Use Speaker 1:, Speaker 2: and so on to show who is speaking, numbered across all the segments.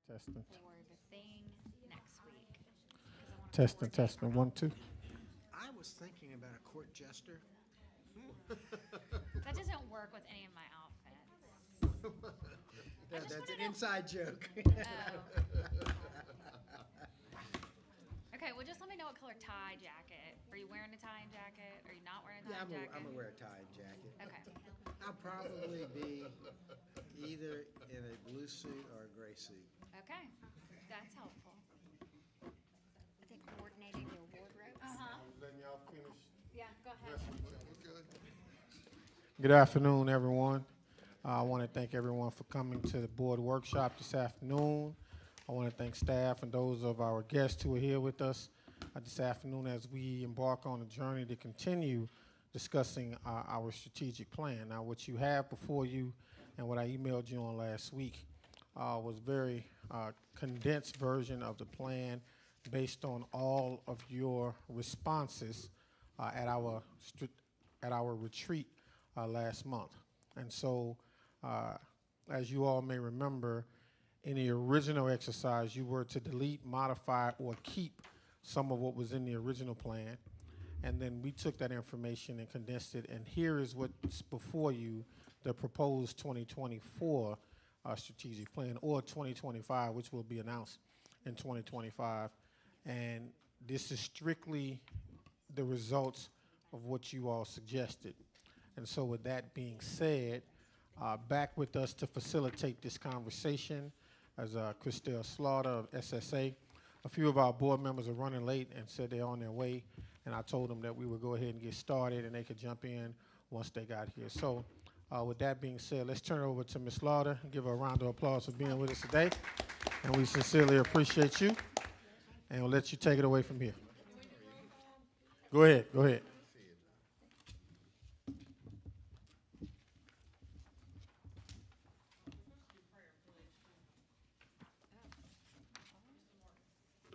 Speaker 1: Testing,
Speaker 2: They were the thing next week. 'Cause I wanna
Speaker 1: testing,
Speaker 2: coordinate.
Speaker 1: testing. 1, 2.
Speaker 3: I was thinking about a court jester.
Speaker 2: That doesn't work with any of my outfits. I just
Speaker 3: That's
Speaker 2: wanna
Speaker 3: an
Speaker 2: know-
Speaker 3: inside joke.
Speaker 2: Oh. Okay, well, just let me know what color tie jacket. Are you wearing a tie and jacket? Are you not wearing a tie
Speaker 3: Yeah,
Speaker 2: and jacket?
Speaker 3: I'm gonna wear a tie and jacket.
Speaker 2: Okay.
Speaker 3: I'll probably be either in a blue suit or a gray suit.
Speaker 2: Okay, that's helpful.
Speaker 4: Are they coordinating your wardrobes?
Speaker 2: Uh-huh.
Speaker 1: Letting y'all finish.
Speaker 2: Yeah, go ahead.
Speaker 1: Good afternoon, everyone. I want to thank everyone for coming to the board workshop this afternoon. I want to thank staff and those of our guests who are here with us this afternoon as we embark on a journey to continue discussing our strategic plan. Now, what you have before you and what I emailed you on last week was very condensed version of the plan based on all of your responses at our retreat last month. And so, as you all may remember, in the original exercise, you were to delete, modify, or keep some of what was in the original plan. And then we took that information and condensed it, and here is what's before you, the proposed 2024 strategic plan, or 2025, which will be announced in 2025. And this is strictly the results of what you all suggested. And so with that being said, back with us to facilitate this conversation as Christelle Slaughter of SSA. A few of our board members are running late and said they're on their way, and I told them that we would go ahead and get started and they could jump in once they got here. So with that being said, let's turn it over to Ms. Slaughter and give her a round of applause for being with us today. And we sincerely appreciate you, and we'll let you take it away from here. Go ahead, go ahead.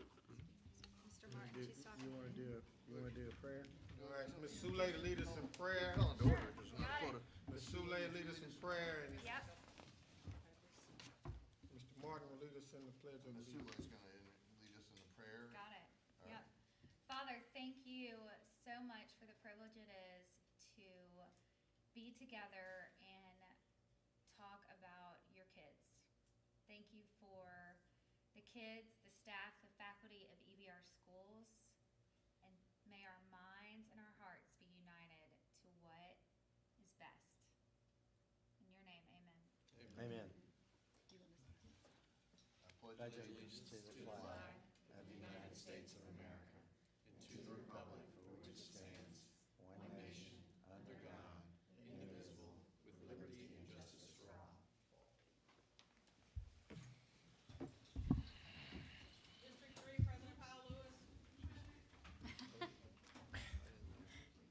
Speaker 4: Mr. Martin, she's talking.
Speaker 3: You wanna do a prayer?
Speaker 1: All right, Ms. Sule to lead us in prayer. Ms. Sule lead us in prayer, and
Speaker 2: Yep.
Speaker 1: Mr. Martin will lead us in the pledge of
Speaker 5: Ms.
Speaker 1: allegiance.
Speaker 5: Sula's going to lead us in the prayer.
Speaker 2: Got it. Yep. Father, thank you so much for the privilege it is to be together and talk about your kids. Thank you for the kids, the staff, the faculty of EBR schools, and may our minds and our hearts be united to what is best. In your name, amen.
Speaker 3: Amen.
Speaker 5: I pledge allegiance to the flag of the United States of America and to the republic for which it stands, one nation, under God, indivisible, with liberty and justice for all.
Speaker 6: District 3, President Kyle Lewis.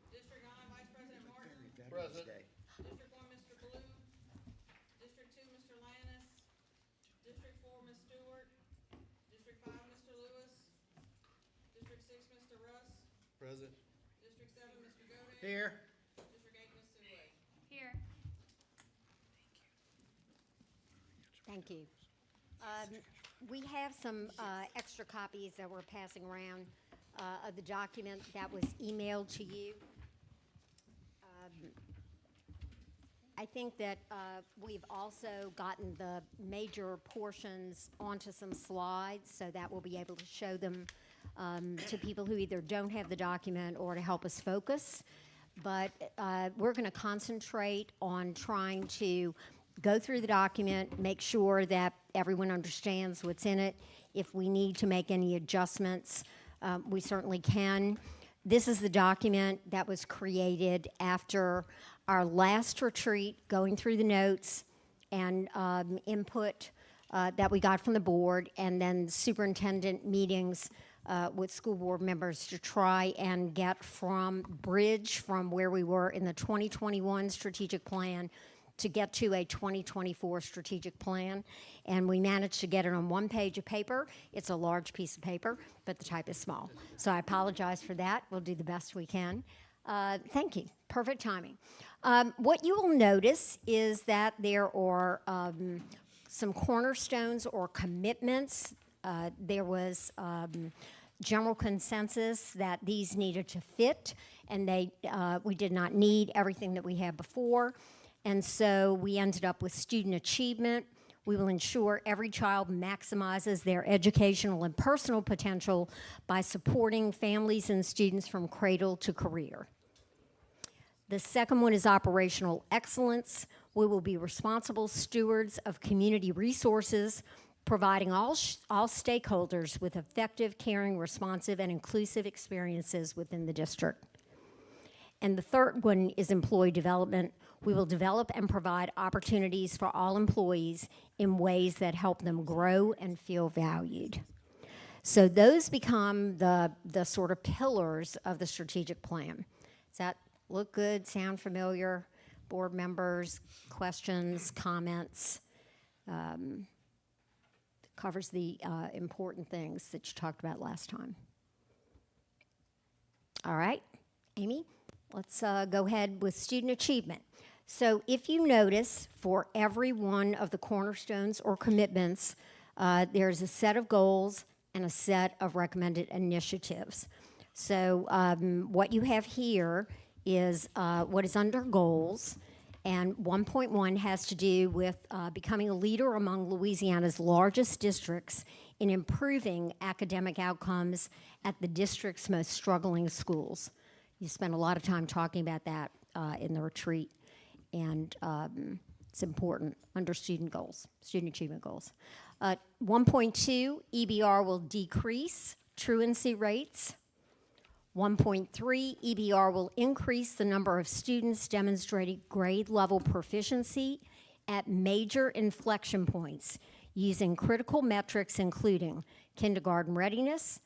Speaker 6: District 9, Vice President Martin.
Speaker 3: Veterans Day.
Speaker 6: District 1, Mr. Blue. District 2, Mr. Lannis. District 4, Ms. Stewart. District 5, Mr. Lewis. District 6, Mr. Russ.
Speaker 5: Present.
Speaker 6: District 7, Mr. Godin.
Speaker 3: Here.
Speaker 6: District 8, Ms. Sule.
Speaker 2: Here.
Speaker 4: Thank you. We have some extra copies that we're passing around of the document that was emailed to you. I think that we've also gotten the major portions onto some slides, so that we'll be able to show them to people who either don't have the document or to help us focus. But we're going to concentrate on trying to go through the document, make sure that everyone understands what's in it. If we need to make any adjustments, we certainly can. This is the document that was created after our last retreat, going through the notes and input that we got from the board, and then superintendent meetings with school board members to try and get bridge from where we were in the 2021 strategic plan to get to a 2024 strategic plan. And we managed to get it on one page of paper. It's a large piece of paper, but the type is small. So I apologize for that. We'll do the best we can. Thank you. Perfect timing. What you will notice is that there are some cornerstones or commitments. There was general consensus that these needed to fit, and we did not need everything that we had before. And so we ended up with student achievement. We will ensure every child maximizes their educational and personal potential by supporting families and students from cradle to career. The second one is operational excellence. We will be responsible stewards of community resources, providing all stakeholders with effective, caring, responsive, and inclusive experiences within the district. And the third one is employee development. We will develop and provide opportunities for all employees in ways that help them grow and feel valued. So those become the sort of pillars of the strategic plan. Does that look good, sound familiar? Board members, questions, comments? Covers the important things that you talked about last time. All right, Amy, let's go ahead with student achievement. So if you notice, for every one of the cornerstones or commitments, there's a set of goals and a set of recommended initiatives. So what you have here is what is under goals, and 1.1 has to do with becoming a leader among Louisiana's largest districts in improving academic outcomes at the district's most struggling schools. You spent a lot of time talking about that in the retreat, and it's important under student goals, student achievement goals. 1.2, EBR will decrease truancy rates. 1.3, EBR will increase the number of students demonstrating grade level proficiency at major inflection points using critical metrics including kindergarten readiness,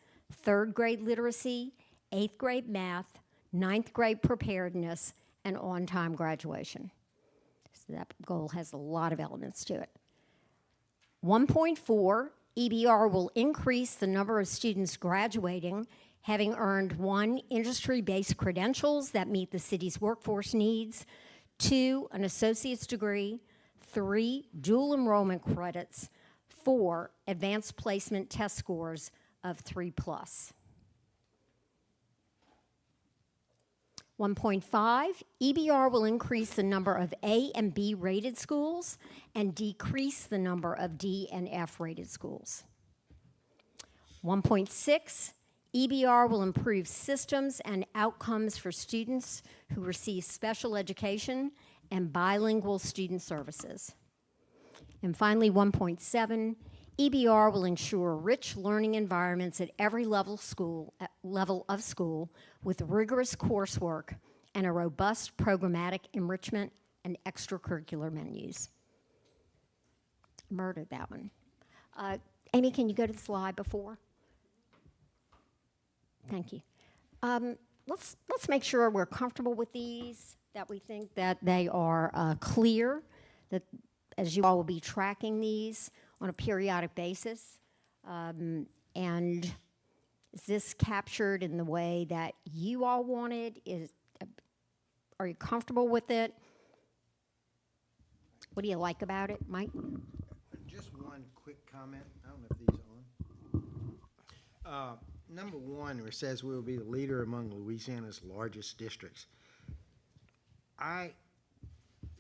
Speaker 4: 3rd grade literacy, 8th grade math, 9th grade preparedness, and on-time graduation. So that goal has a lot of elements to it. 1.4, EBR will increase the number of students graduating having earned 1, industry-based credentials that meet the city's workforce needs, 2, an associate's degree, 3, dual enrollment credits, 4, advanced placement test scores of 3+. 1.5, EBR will increase the number of A and B rated schools and decrease the number of D and F rated schools. 1.6, EBR will improve systems and outcomes for students who receive special education and bilingual student services. And finally, 1.7, EBR will ensure rich learning environments at every level of school with rigorous coursework and a robust programmatic enrichment and extracurricular menus. Murdered that one. Amy, can you go to the slide before? Thank you. Let's make sure we're comfortable with these, that we think that they are clear, that as you all will be tracking these on a periodic basis. And is this captured in the way that you all wanted? Are you comfortable with it? What do you like about it, Mike?
Speaker 3: Just one quick comment. I don't know if these are on. Number 1, where it says we will be the leader among Louisiana's largest districts. I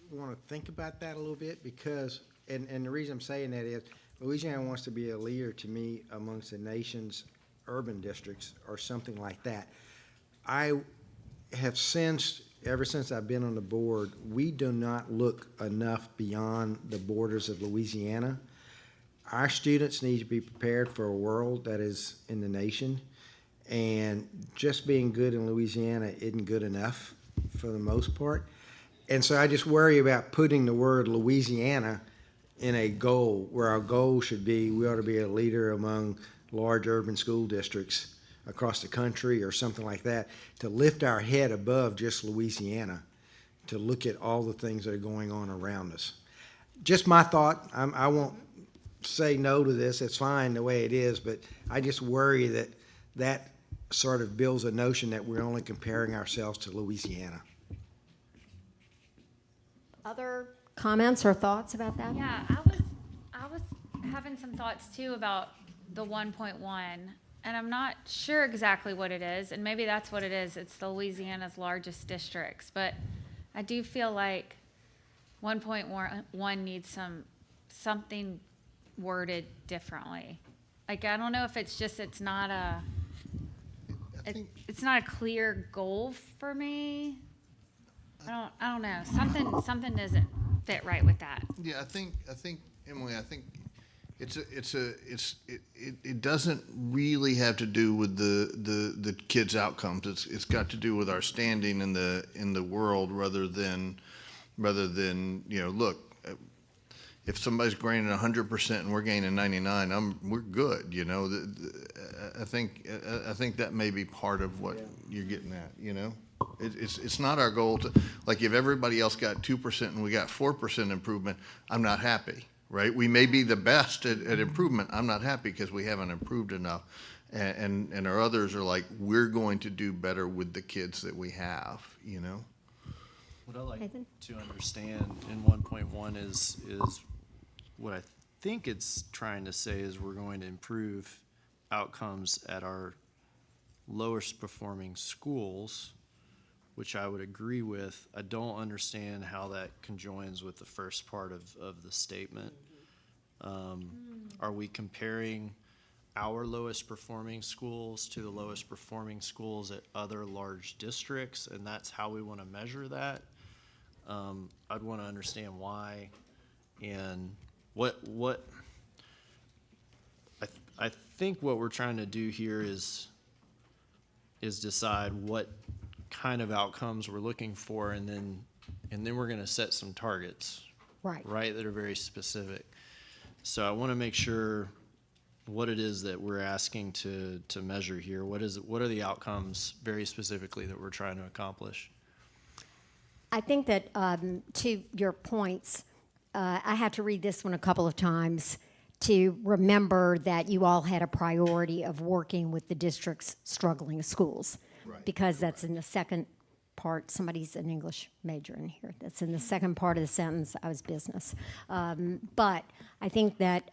Speaker 3: want to think about that a little bit because, and the reason I'm saying that is, Louisiana wants to be a leader to me amongst the nation's urban districts or something like that. I have sensed, ever since I've been on the board, we do not look enough beyond the borders of Louisiana. Our students need to be prepared for a world that is in the nation, and just being good in Louisiana isn't good enough for the most part. And so I just worry about putting the word Louisiana in a goal, where our goal should be we ought to be a leader among large urban school districts across the country or something like that, to lift our head above just Louisiana, to look at all the things that are going on around us. Just my thought. I won't say no to this. It's fine the way it is, but I just worry that that sort of builds a notion that we're only comparing ourselves to Louisiana.
Speaker 4: Other comments or thoughts about that?
Speaker 2: Yeah, I having some thoughts too about the 1.1, and I'm not sure exactly what it is, and maybe that's what it is. It's the Louisiana's largest districts, but I do feel like 1.1 needs something worded differently. Like, I don't know if it's just, it's not a clear goal for me. I don't know. Something doesn't fit right with that.
Speaker 5: Yeah, I think Emily, it doesn't really have to do with the kids' outcomes. It's got to do with our standing in the world rather than look, if somebody's gaining 100% and we're gaining 99, we're good. I think that may be part of what you're getting at. It's not our goal to, like, if everybody else got 2% and we got 4% improvement, I'm not happy, right? We may be the best at improvement. I'm not happy because we haven't improved enough. And our others are like, we're going to do better with the kids that we have,
Speaker 7: What I like
Speaker 4: Nathan?
Speaker 7: to understand in 1.1 is what I think it's trying to say is we're going to improve outcomes at our lowest performing schools, which I would agree with. I don't understand how that conjoins with the first part of the statement. Are we comparing our lowest performing schools to the lowest performing schools at other large districts, and that's how we want to measure that? I'd want to understand why and what I think what we're trying to do here is decide what kind of outcomes we're looking for, and then we're going to set some targets,
Speaker 4: Right.
Speaker 7: that are very specific. So I want to make sure what it is that we're asking to measure here. What are the outcomes very specifically that we're trying to accomplish?
Speaker 4: I think that to your points, I had to read this one a couple of times to remember that you all had a priority of working with the district's struggling schools.
Speaker 5: Right.
Speaker 4: Because that's in the second part. Somebody's an English major in here. That's in the second part of the sentence. I was business. But I think that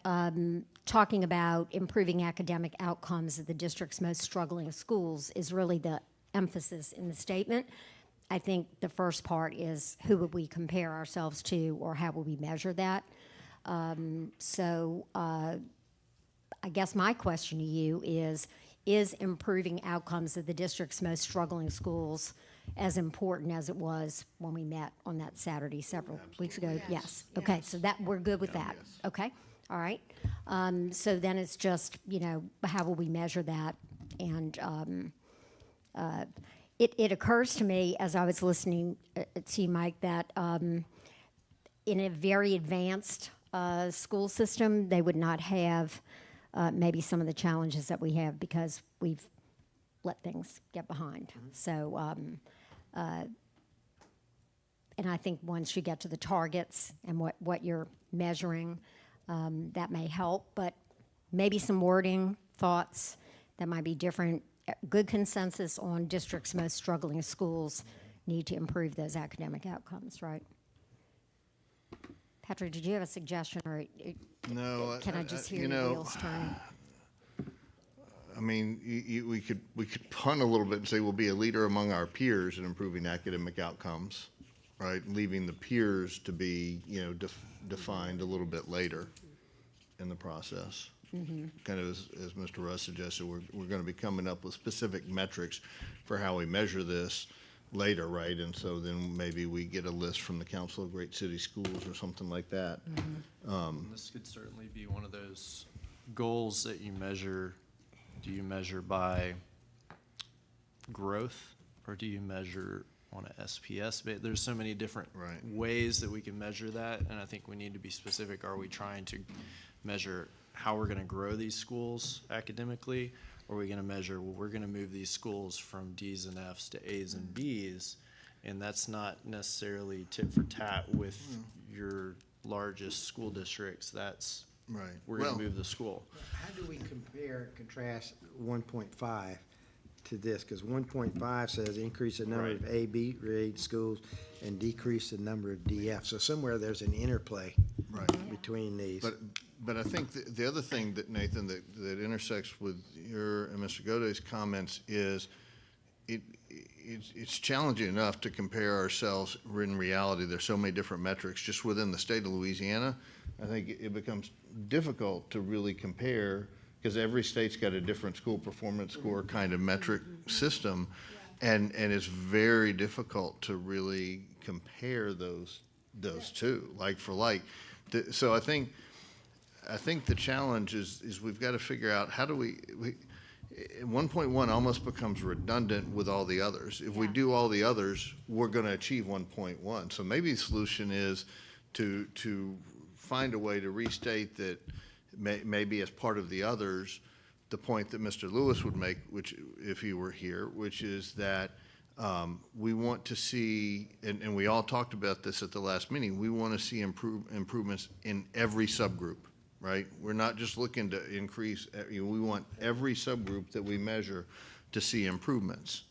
Speaker 4: talking about improving academic outcomes of the district's most struggling schools is really the emphasis in the statement. I think the first part is who would we compare ourselves to, or how would we measure that? I guess my question to you is improving outcomes of the district's most struggling schools as important as it was when we met on that Saturday several weeks ago? Yes. Okay, so that, we're good with that.
Speaker 5: Yes.
Speaker 4: Okay, all right. So then it's just, how will we measure that? And it occurs to me as I was listening to you, Mike, that in a very advanced school system, they would not have maybe some of the challenges that we have because we've let things get behind. So, and I think once you get to the targets and what you're measuring, that may help, but maybe some wording, thoughts that might be different. Good consensus on district's most struggling schools need to improve those academic outcomes, right? Patrick, did you have a suggestion, or
Speaker 5: No,
Speaker 4: can I just hear your wheels turning?
Speaker 5: I mean, we could pun a little bit and say we'll be a leader among our peers in improving academic outcomes, right? Leaving the peers to be, defined a little bit later in the process. Kind of as Mr. Russ suggested, we're going to be coming up with specific metrics for how we measure this later, right? And so then maybe we get a list from the Council of Great City Schools or something like that.
Speaker 7: This could certainly be one of those goals that you measure. Do you measure by growth, or do you measure on a SPS? There's so many different
Speaker 5: Right.
Speaker 7: ways that we can measure that, and I think we need to be specific. Are we trying to measure how we're going to grow these schools academically, or are we going to measure, well, we're going to move these schools from D's and F's to A's and B's, and that's not necessarily tit for tat with your largest school districts. That's
Speaker 5: Right.
Speaker 7: we're going to move the school.
Speaker 3: How do we compare and contrast 1.5 to this? Because 1.5 says increase the number of A, B grade schools and decrease the number of DF. So somewhere there's an interplay
Speaker 5: Right.
Speaker 3: between these.
Speaker 5: but I think the other thing that, Nathan, that intersects with your and Mr. Godey's comments is it's challenging enough to compare ourselves. In reality, there's so many different metrics just within the state of Louisiana. I think it becomes difficult to really compare because every state's got a different school performance score kind of metric system. And it's very difficult to really compare those two, like for like. So I think the challenge is we've got to figure out how do we 1.1 almost becomes redundant with all the others. If we do all the others, we're going to achieve 1.1. So maybe the solution is to find a way to restate that maybe as part of the others, the point that Mr. Lewis would make, which if he were here, which is that we want to see, and we all talked about this at the last meeting, we want to see improvements in every subgroup, right? We're not just looking to increase, we want every subgroup that we measure to see improvements.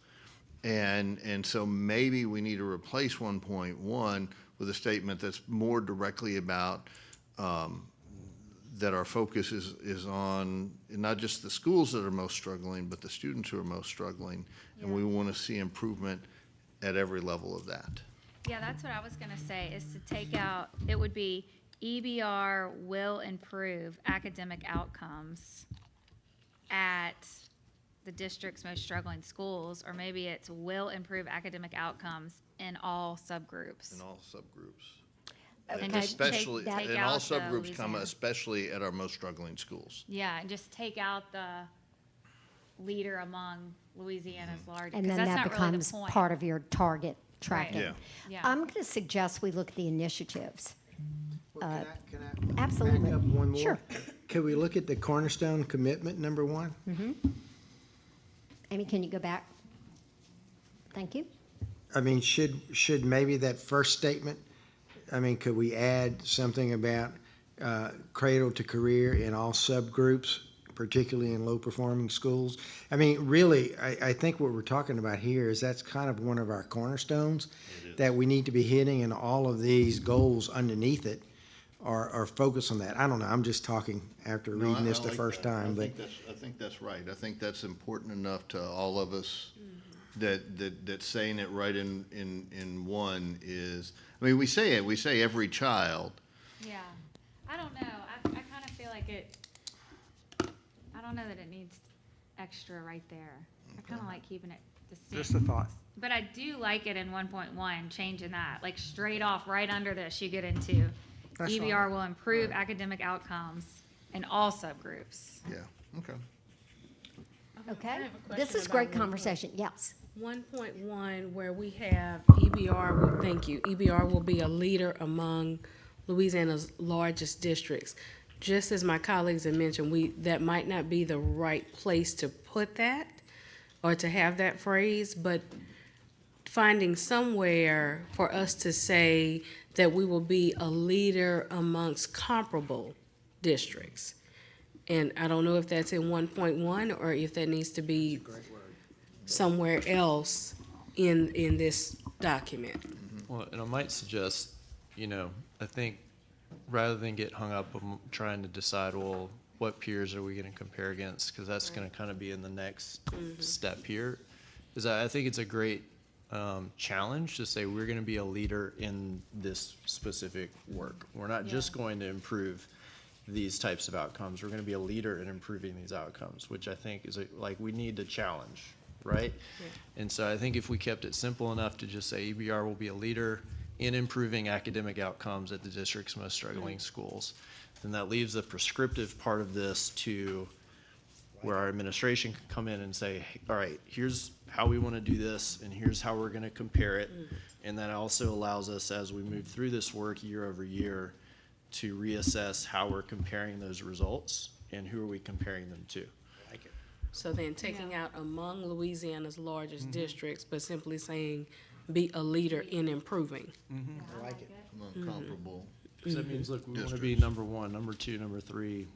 Speaker 5: And so maybe we need to replace 1.1 with a statement that's more directly about that our focus is on not just the schools that are most struggling, but the students who are most struggling. And we want to see improvement at every level of that.
Speaker 2: Yeah, that's what I was gonna say, is to take out, it would be EBR will improve academic outcomes at the district's most struggling schools, or maybe it's will improve academic outcomes in all subgroups.
Speaker 5: In all subgroups.
Speaker 4: Okay,
Speaker 5: And
Speaker 4: take
Speaker 5: especially,
Speaker 4: that-
Speaker 5: and all
Speaker 2: Take out the
Speaker 5: subgroups,
Speaker 2: Louisiana.
Speaker 5: especially at our most struggling schools.
Speaker 2: Yeah, and just take out the leader among Louisiana's largest,
Speaker 4: And
Speaker 2: because
Speaker 4: then
Speaker 2: that's
Speaker 4: that
Speaker 2: not really the
Speaker 4: becomes
Speaker 2: point.
Speaker 4: part of your target tracking.
Speaker 5: Yeah.
Speaker 2: Yeah.
Speaker 4: I'm going to suggest we look at the initiatives.
Speaker 3: Well, can I
Speaker 4: Absolutely.
Speaker 3: back up one more?
Speaker 4: Sure.
Speaker 3: Could we look at the cornerstone commitment, number one?
Speaker 4: Amy, can you go back? Thank you.
Speaker 3: I mean, should maybe that first statement, I mean, could we add something about cradle to career in all subgroups, particularly in low-performing schools? I mean, really, I think what we're talking about here is that's kind of one of our cornerstones that we need to be hitting, and all of these goals underneath it are focused on that. I don't know, I'm just talking after
Speaker 5: No,
Speaker 3: reading
Speaker 5: I
Speaker 3: this the
Speaker 5: like
Speaker 3: first
Speaker 5: that.
Speaker 3: time, but
Speaker 5: I think that's right. I think that's important enough to all of us that saying it right in one is, I mean, we say every child.
Speaker 2: Yeah, I don't know, I kind of feel like I don't know that it needs extra right there. I kind of like keeping it distinct.
Speaker 3: just a thought.
Speaker 2: But I do like it in 1.1, changing that, like straight off, right under this, you get into
Speaker 3: That's fine.
Speaker 2: EBR will improve academic outcomes in all subgroups.
Speaker 5: Yeah, okay.
Speaker 4: Okay.
Speaker 6: have a
Speaker 4: This
Speaker 6: question
Speaker 4: is great
Speaker 6: about 1.1.
Speaker 4: conversation. Yes.
Speaker 6: 1.1, where we have EBR, thank you, EBR will be a leader among Louisiana's largest districts. Just as my colleagues have mentioned, that might not be the right place to put that or to have that phrase, but finding somewhere for us to say that we will be a leader amongst comparable districts. And I don't know if that's in 1.1 or if that needs to be somewhere else in this document.
Speaker 7: Well, and I might suggest, I think rather than get hung up on trying to decide, well, what peers are we going to compare against? Because that's going to kind of be in the next step here. Is I think it's a great challenge to say we're going to be a leader in this specific work. We're not just going to improve these types of outcomes. We're going to be a leader in improving these outcomes, which I think is we need to challenge, right? And so I think if we kept it simple enough to just say EBR will be a leader in improving academic outcomes at the district's most struggling schools, then that leaves the prescriptive part of this to where our administration can come in and say, hey, all right, here's how we want to do this, and here's how we're going to compare it. And that also allows us, as we move through this work year over year, to reassess how we're comparing those results and who are we comparing them to.
Speaker 6: So then taking out among Louisiana's largest districts, but simply saying be a leader in improving.
Speaker 3: I like it.
Speaker 5: Among comparable.
Speaker 7: Because that means, look, we want to be
Speaker 5: Districts.
Speaker 7: number one, number two, number three,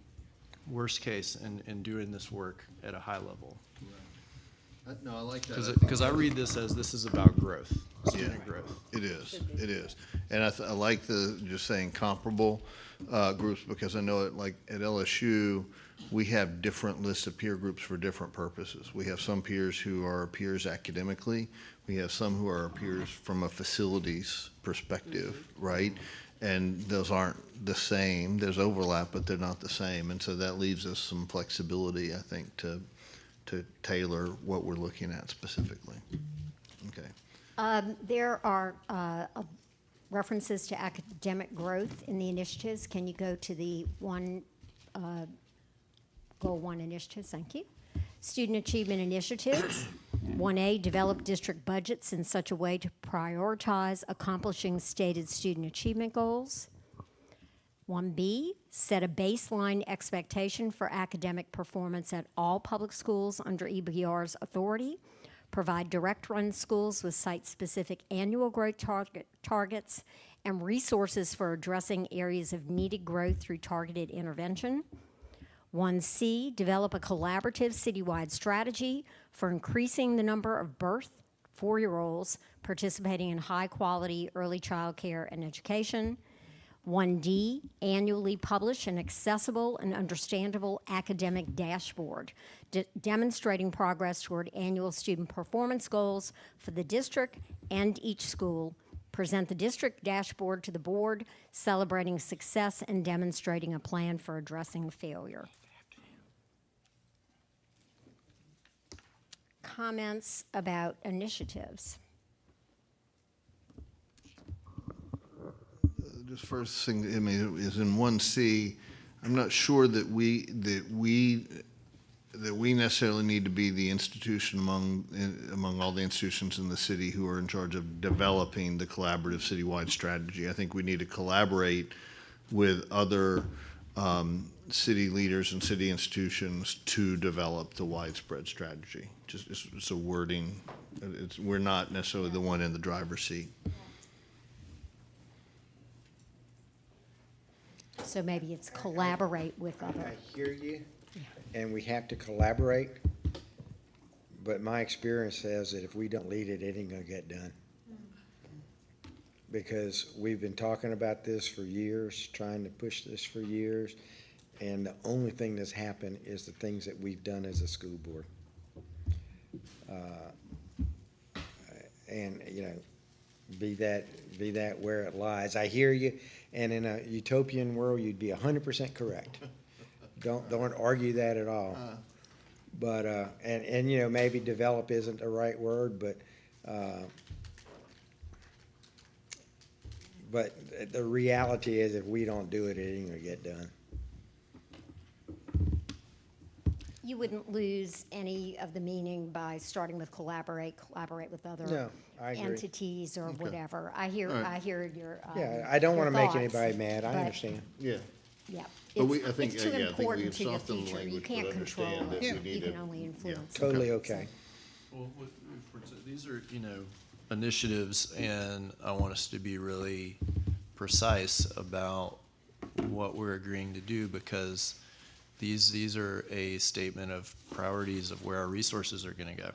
Speaker 7: worst case, in doing this work at a high level.
Speaker 5: No, I like that.
Speaker 7: Because I read this as this is about growth, student growth.
Speaker 5: It is, it is. And I like just saying comparable groups, because I know like at LSU, we have different lists of peer groups for different purposes. We have some peers who are peers academically. We have some who are peers from a facilities perspective, right? And those aren't the same. There's overlap, but they're not the same. And so that leaves us some flexibility, I think, to tailor what we're looking at specifically. Okay.
Speaker 4: There are references to academic growth in the initiatives. Can you go to the Goal 1 initiatives? Thank you. Student achievement initiatives. 1A, develop district budgets in such a way to prioritize accomplishing stated student achievement goals. 1B, set a baseline expectation for academic performance at all public schools under EBR's authority. Provide direct-run schools with site-specific annual growth targets and resources for addressing areas of needed growth through targeted intervention. 1C, develop a collaborative citywide strategy for increasing the number of birth 4-year-olds participating in high-quality early child care and education. 1D, annually publish an accessible and understandable academic dashboard demonstrating progress toward annual student performance goals for the district and each school. Present the district dashboard to the board, celebrating success and demonstrating a plan for addressing failure. Comments about initiatives?
Speaker 5: Just first thing, I mean, is in 1C, I'm not sure that we necessarily need to be the institution among all the institutions in the city who are in charge of developing the collaborative citywide strategy. I think we need to collaborate with other city leaders and city institutions to develop the widespread strategy. Just it's a wording. We're not necessarily the one in the driver's seat.
Speaker 4: So maybe it's collaborate with other.
Speaker 3: I hear you, and we have to collaborate, but my experience says that if we don't lead it, it ain't gonna get done. Because we've been talking about this for years, trying to push this for years, and the only thing that's happened is the things that we've done as a school board. And, you know, be that where it lies. I hear you, and in a utopian world, you'd be 100% correct. Don't argue that at all. But, and, you know, maybe develop isn't the right word, but the reality is if we don't do it, it ain't gonna get done.
Speaker 4: You wouldn't lose any of the meaning by starting with collaborate with other
Speaker 3: No, I agree.
Speaker 4: entities or whatever. I hear your
Speaker 3: Yeah, I don't
Speaker 4: your
Speaker 3: wanna make
Speaker 4: thoughts,
Speaker 3: anybody mad, I
Speaker 4: but-
Speaker 3: understand.
Speaker 5: Yeah.
Speaker 4: Yeah.
Speaker 5: But
Speaker 4: It's-
Speaker 5: I think,
Speaker 4: it's too
Speaker 5: yeah, I think
Speaker 4: important
Speaker 5: we've
Speaker 4: to your
Speaker 5: softened the
Speaker 4: future. You
Speaker 5: language,
Speaker 4: can't
Speaker 5: but
Speaker 4: control
Speaker 5: understand that
Speaker 4: it.
Speaker 5: we
Speaker 4: You
Speaker 5: need
Speaker 4: can
Speaker 5: to-
Speaker 4: only influence it.
Speaker 3: Totally okay.
Speaker 7: Well, these are, initiatives, and I want us to be really precise about what we're agreeing to do, because these are a statement of priorities of where our resources are gonna go.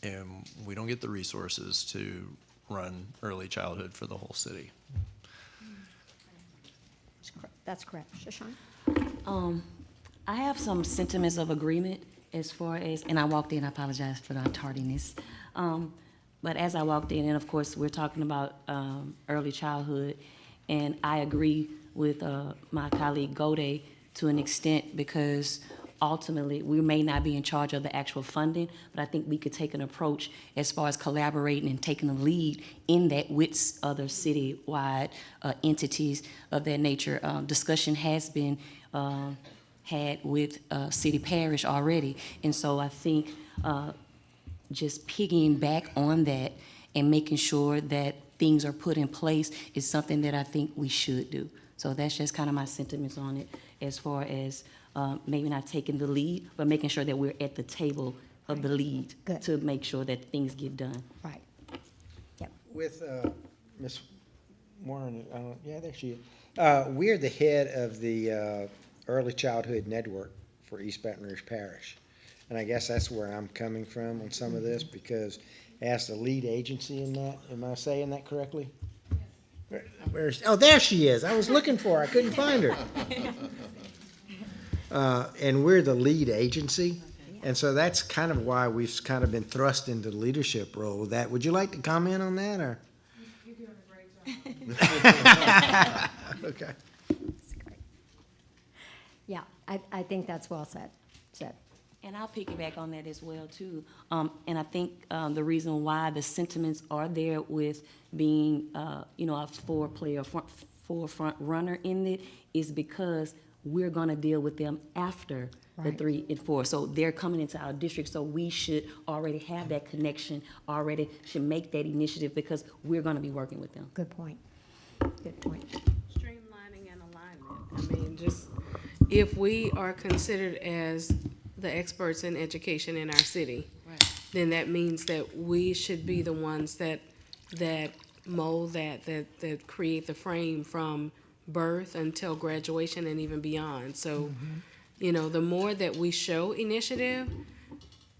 Speaker 7: And we don't get the resources to run early childhood for the whole city.
Speaker 4: That's correct. Shashan?
Speaker 8: I have some sentiments of agreement as far as, and I walked in, I apologize for the tardiness. But as I walked in, and of course, we're talking about early childhood, and I agree with my colleague Gode to an extent, because ultimately, we may not be in charge of the actual funding, but I think we could take an approach as far as collaborating and taking the lead in that with other citywide entities of that nature. Discussion has been had with city parish already, and so I think just piggying back on that and making sure that things are put in place is something that I think we should do. So that's just kind of my sentiments on it, as far as maybe not taking the lead, but making sure that we're at the table of the lead.
Speaker 4: Good.
Speaker 8: To make sure that things get done.
Speaker 4: Right. Yep.
Speaker 3: With Ms. Warren, yeah, there she is. We're the head of the Early Childhood Network for East Baton Rouge Parish. and I guess that's where I'm coming from on some of this, because as the lead agency in that, am I saying that correctly? Oh, there she is. I was looking for her. I couldn't find her. And we're the lead agency. And so that's kind of why we've kind of been thrust into the leadership role with that. Would you like to comment on that, or?
Speaker 6: You're doing a great job.
Speaker 3: Okay.
Speaker 4: That's great. Yeah, I think that's well said.
Speaker 8: And I'll piggyback on that as well, too. And I think the reason why the sentiments are there with being, a forefront runner in it is because we're going to deal with them after the
Speaker 4: Right.
Speaker 8: 3 and 4. So they're coming into our district, so we should already have that connection, already should make that initiative because we're going to be working with them.
Speaker 4: Good point. Good point.
Speaker 6: Streamlining and alignment. I mean, just, if we are considered as the experts in education in our city, then that means that we should be the ones that mold that create the frame from birth until graduation and even beyond. So, the more that we show initiative,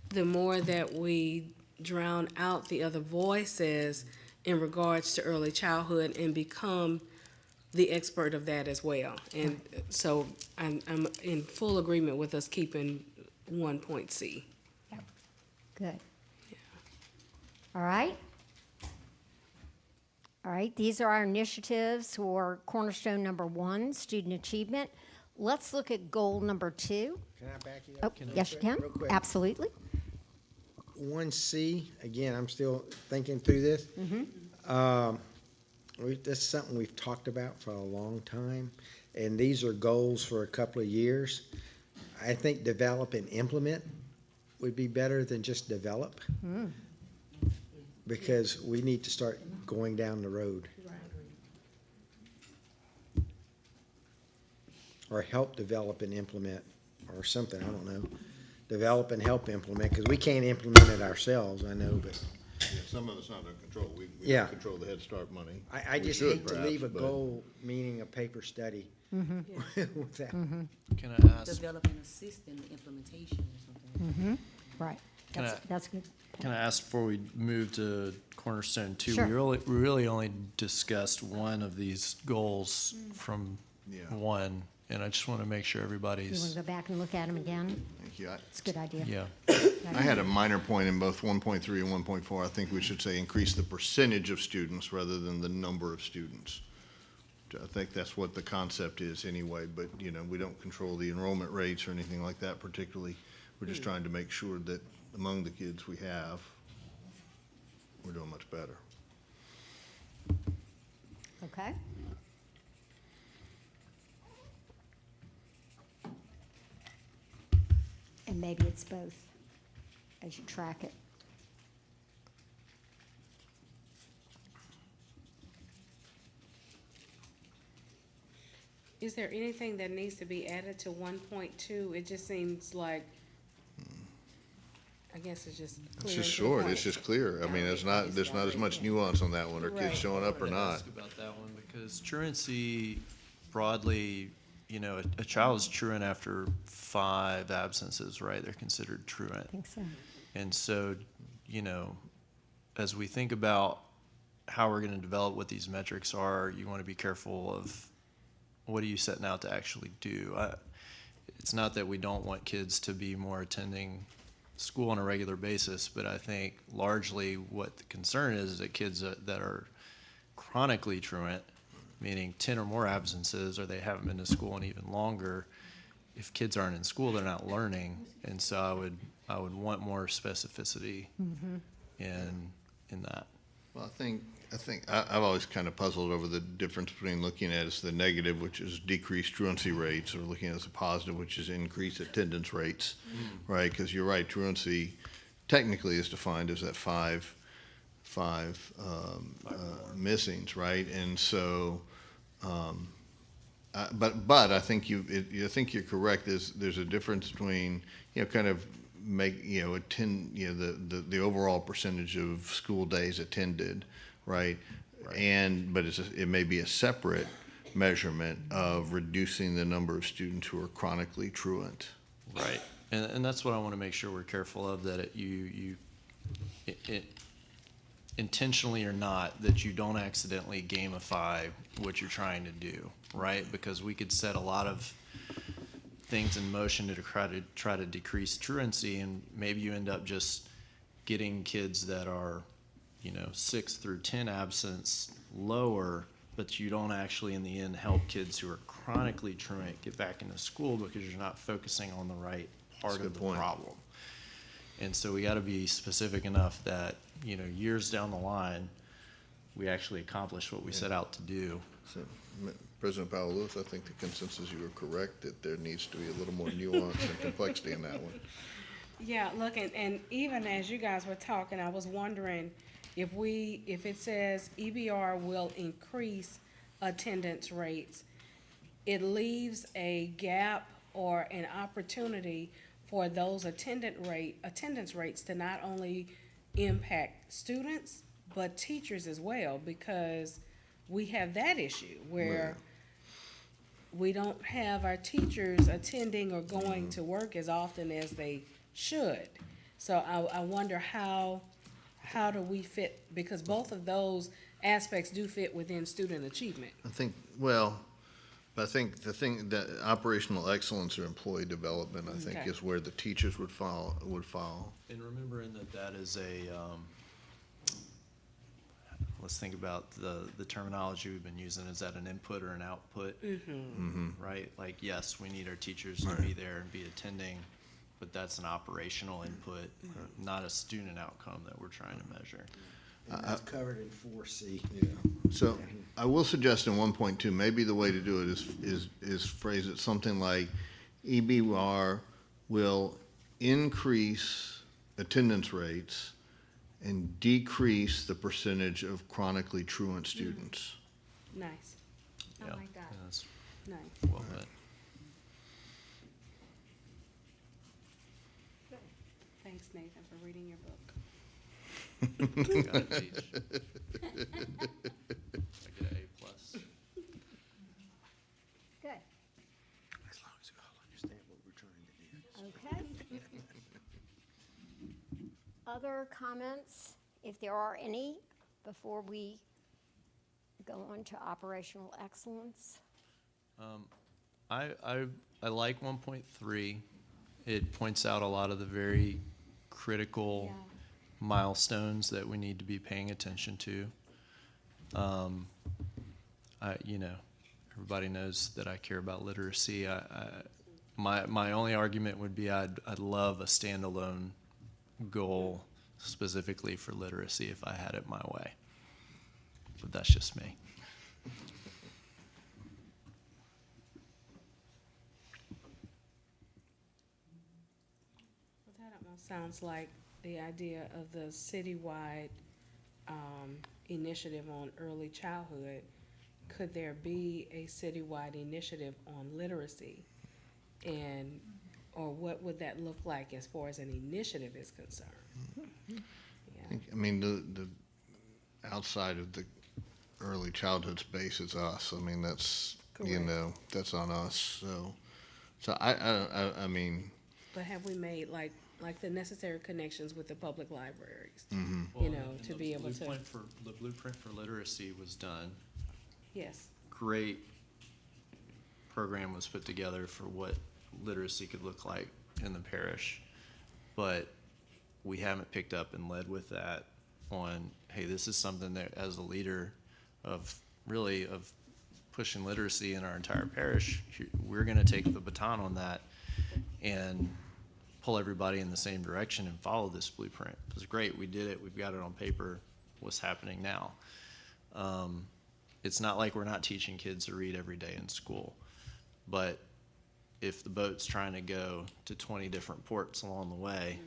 Speaker 6: the more that we drown out the other voices in regards to early childhood and become the expert of that as well. And so I'm in full agreement with us keeping 1.C.
Speaker 4: Good. All right. All right, these are our initiatives for cornerstone number 1, student achievement. Let's look at goal number 2.
Speaker 3: Can I back you
Speaker 4: Oh,
Speaker 3: up?
Speaker 4: yes, you can.
Speaker 3: Real quick.
Speaker 4: Absolutely.
Speaker 3: 1C, again, I'm still thinking through this. This is something we've talked about for a long time, and these are goals for a couple of years. I think develop and implement would be better than just develop, because we need to start going down the road. Or help develop and implement, or something, I don't know. Develop and help implement, because we can't implement it ourselves, I know, but
Speaker 5: Yeah, some of it's not under control. We
Speaker 3: Yeah.
Speaker 5: don't control the Head Start money.
Speaker 3: I
Speaker 5: We
Speaker 3: just
Speaker 5: should,
Speaker 3: hate to
Speaker 5: perhaps,
Speaker 3: leave a
Speaker 5: but-
Speaker 3: goal, meaning a paper study. With that.
Speaker 7: Can I ask,
Speaker 8: Develop and assist in the implementation or something.
Speaker 4: Right.
Speaker 7: Can
Speaker 4: That's good.
Speaker 7: can I ask before we move to Cornerstone 2?
Speaker 4: Sure.
Speaker 7: We really only discussed one of these goals from
Speaker 5: Yeah.
Speaker 7: 1, and I just want to make sure
Speaker 4: You want
Speaker 7: everybody's,
Speaker 4: to go back and look at them again?
Speaker 5: Thank you.
Speaker 4: It's a good idea.
Speaker 7: yeah.
Speaker 5: I had a minor point in both 1.3 and 1.4. I think we should say increase the percentage of students rather than the number of students. I think that's what the concept is anyway, but, we don't control the enrollment rates or anything like that particularly. We're just trying to make sure that among the kids we have, we're doing much better.
Speaker 4: Okay. And maybe it's both as you track it.
Speaker 6: Is there anything that needs to be added to 1.2? It just seems like, I guess it's just
Speaker 5: It's
Speaker 6: clear
Speaker 5: just
Speaker 6: and to the
Speaker 5: short,
Speaker 6: point.
Speaker 5: it's just clear. I mean, there's not as much nuance on that one. Are
Speaker 6: Right.
Speaker 5: kids showing up or
Speaker 7: I wanted to
Speaker 5: not?
Speaker 7: ask about that one because truancy broadly, a child is truant after 5 absences, right? They're considered truant.
Speaker 4: I think so.
Speaker 7: And so, as we think about how we're going to develop what these metrics are, you want to be careful of what are you setting out to actually do. It's not that we don't want kids to be more attending school on a regular basis, but I think largely what the concern is that kids that are chronically truant, meaning 10 or more absences, or they haven't been to school in even longer, if kids aren't in school, they're not learning. And so I would want more specificity in that.
Speaker 5: Well, I've always kind of puzzled over the difference between looking at it as the negative, which is decreased truancy rates, or looking at it as a positive, which is increased attendance rates, right? Because you're right, truancy technically is defined as that five missings, right? And so, but I think I think you're correct. There's a difference between kind of the overall percentage of school days attended, right? But it may be a separate measurement of reducing the number of students who are chronically truant.
Speaker 7: Right. And that's what I want to make sure we're careful of, that it intentionally or not, that you don't accidentally gamify what you're trying to do, right? Because we could set a lot of things in motion to try to decrease truancy, and maybe you end up just getting kids that are, 6 through 10 absence lower, but you don't actually in the end help kids who are chronically truant get back into school because you're not focusing on the right part
Speaker 5: That's a
Speaker 7: of
Speaker 5: good
Speaker 7: the
Speaker 5: point.
Speaker 7: problem. And so we got to be specific enough that, years down the line, we actually accomplish what we set out to do.
Speaker 5: So, President Powell Lewis, I think the consensus, you were correct, that there needs to be a little more nuance and complexity in that one.
Speaker 6: Yeah, look, and even as you guys were talking, I was wondering if it says EBR will increase attendance rates, it leaves a gap or an opportunity for those attendance rates to not only impact students, but teachers as well, because we have that issue where we don't have our teachers attending or going to work as often as they should. So I wonder how do we fit, because both of those aspects do fit within student achievement.
Speaker 5: I think the thing, that operational excellence or employee development, I think,
Speaker 6: Okay.
Speaker 5: is where the teachers would fall.
Speaker 7: And remembering that is let's think about the terminology we've been using. Is that an input or an output? Right? Like, yes, we need our teachers to be there and be attending, but that's an operational input, not a student outcome that we're trying to measure.
Speaker 3: And that's covered in 4C.
Speaker 5: So I will suggest in 1.2, maybe the way to do it is phrase it something like EBR will increase attendance rates and decrease the percentage of chronically truant students.
Speaker 6: Nice,
Speaker 4: I
Speaker 7: Yeah,
Speaker 4: like that.
Speaker 7: yeah, that's
Speaker 6: nice.
Speaker 7: well put.
Speaker 6: Thanks, Nathan, for reading your book.
Speaker 7: Gotta teach. I get an A+.
Speaker 4: Good,
Speaker 3: As long as we all understand what we're trying to do.
Speaker 4: okay. Other comments, if there are any, before we go on to operational excellence?
Speaker 7: I like 1.3. It points out a lot of the very critical
Speaker 4: Yeah.
Speaker 7: milestones that we need to be paying attention to. Everybody knows that I care about literacy. My only argument would be I'd love a standalone goal specifically for literacy if I had it my way. But that's just me.
Speaker 6: Well, that almost sounds like the idea of the citywide initiative on early childhood. Could there be a citywide initiative on literacy? Or what would that look like as far as an initiative is concerned? Yeah.
Speaker 5: I mean, the outside of the early childhood space is us. I mean, that's,
Speaker 6: Correct.
Speaker 5: that's on us. So I mean,
Speaker 6: But have we made like the necessary connections with the public libraries?
Speaker 7: Well,
Speaker 6: You know,
Speaker 7: and
Speaker 6: to
Speaker 7: the
Speaker 6: be able to,
Speaker 7: the blueprint for literacy was done.
Speaker 6: yes,
Speaker 7: Great program was put together for what literacy could look like in the parish, but we haven't picked up and led with that on, hey, this is something that as a leader of pushing literacy in our entire parish, we're going to take the baton on that and pull everybody in the same direction and follow this blueprint. It was great. We did it. We've got it on paper. What's happening now? It's not like we're not teaching kids to read every day in school, but if the boat's trying to go to 20 different ports along the way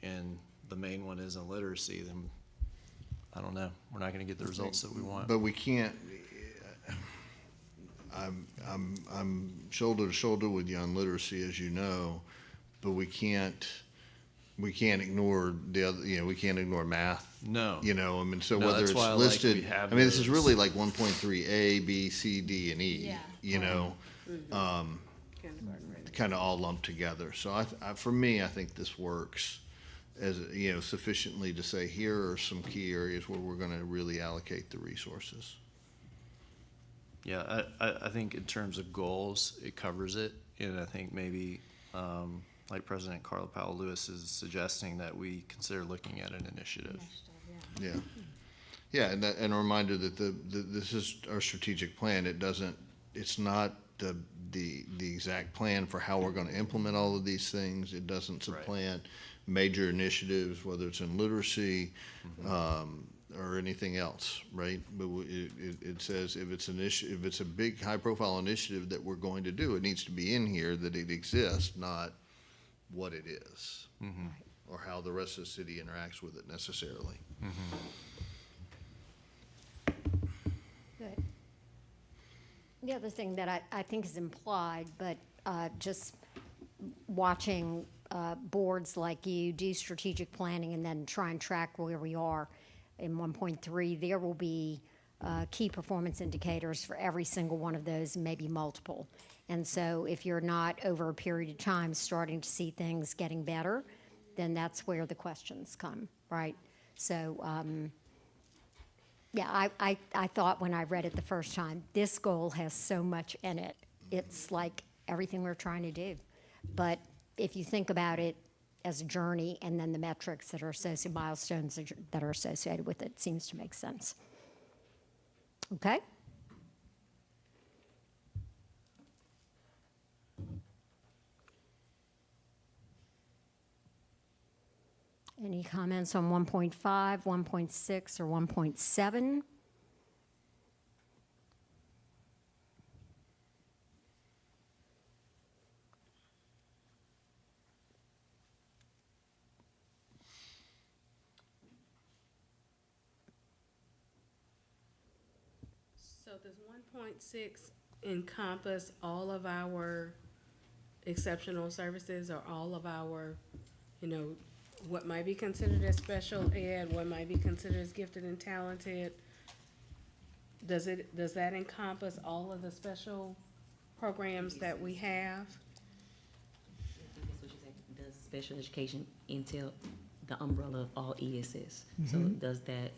Speaker 7: and the main one isn't literacy, then I don't know. We're not going to get the results that we want.
Speaker 5: but we can't. I'm shoulder to shoulder with you on literacy, as you know, but we can't ignore the other. We can't ignore math.
Speaker 7: No.
Speaker 5: I mean, so
Speaker 7: No,
Speaker 5: whether
Speaker 7: that's
Speaker 5: it's
Speaker 7: why I like
Speaker 5: listed,
Speaker 7: we have
Speaker 5: I mean, this is
Speaker 7: those.
Speaker 5: really like 1.3 A, B, C, D, and E.
Speaker 4: Yeah.
Speaker 5: You know,
Speaker 6: kindergarten ready.
Speaker 5: kind of all lumped together. So for me, I think this works as, sufficiently to say, here are some key areas where we're going to really allocate the resources.
Speaker 7: Yeah, I think in terms of goals, it covers it, and I think maybe, like President Carla Powell Lewis is suggesting, that we consider looking at an initiative.
Speaker 5: Yeah. Yeah, and a reminder that this is our strategic plan. It's not the exact plan for how we're going to implement all of these things. It doesn't
Speaker 7: Right.
Speaker 5: supplant major initiatives, whether it's in literacy, or anything else, right? But it says if it's a big, high-profile initiative that we're going to do, it needs to be in here that it exists, not what it is, or how the rest of the city interacts with it necessarily.
Speaker 4: Good. The other thing that I think is implied, but just watching boards like you do strategic planning and then try and track where we are in 1.3, there will be key performance indicators for every single one of those, maybe multiple. And so if you're not over a period of time starting to see things getting better, then that's where the questions come, right? So, yeah, I thought when I read it the first time, this goal has so much in it. It's like everything we're trying to do. But if you think about it as a journey and then the metrics that are associated, milestones that are associated with it, seems to make sense. Okay? Any comments on 1.5, 1.6, or 1.7?
Speaker 6: So does 1.6 encompass all of our exceptional services, or all of our, what might be considered as special ed, what might be considered as gifted and talented? Does that encompass all of the special programs that we have?
Speaker 8: That's what you said. Does special education entail the umbrella of all ESS? So does that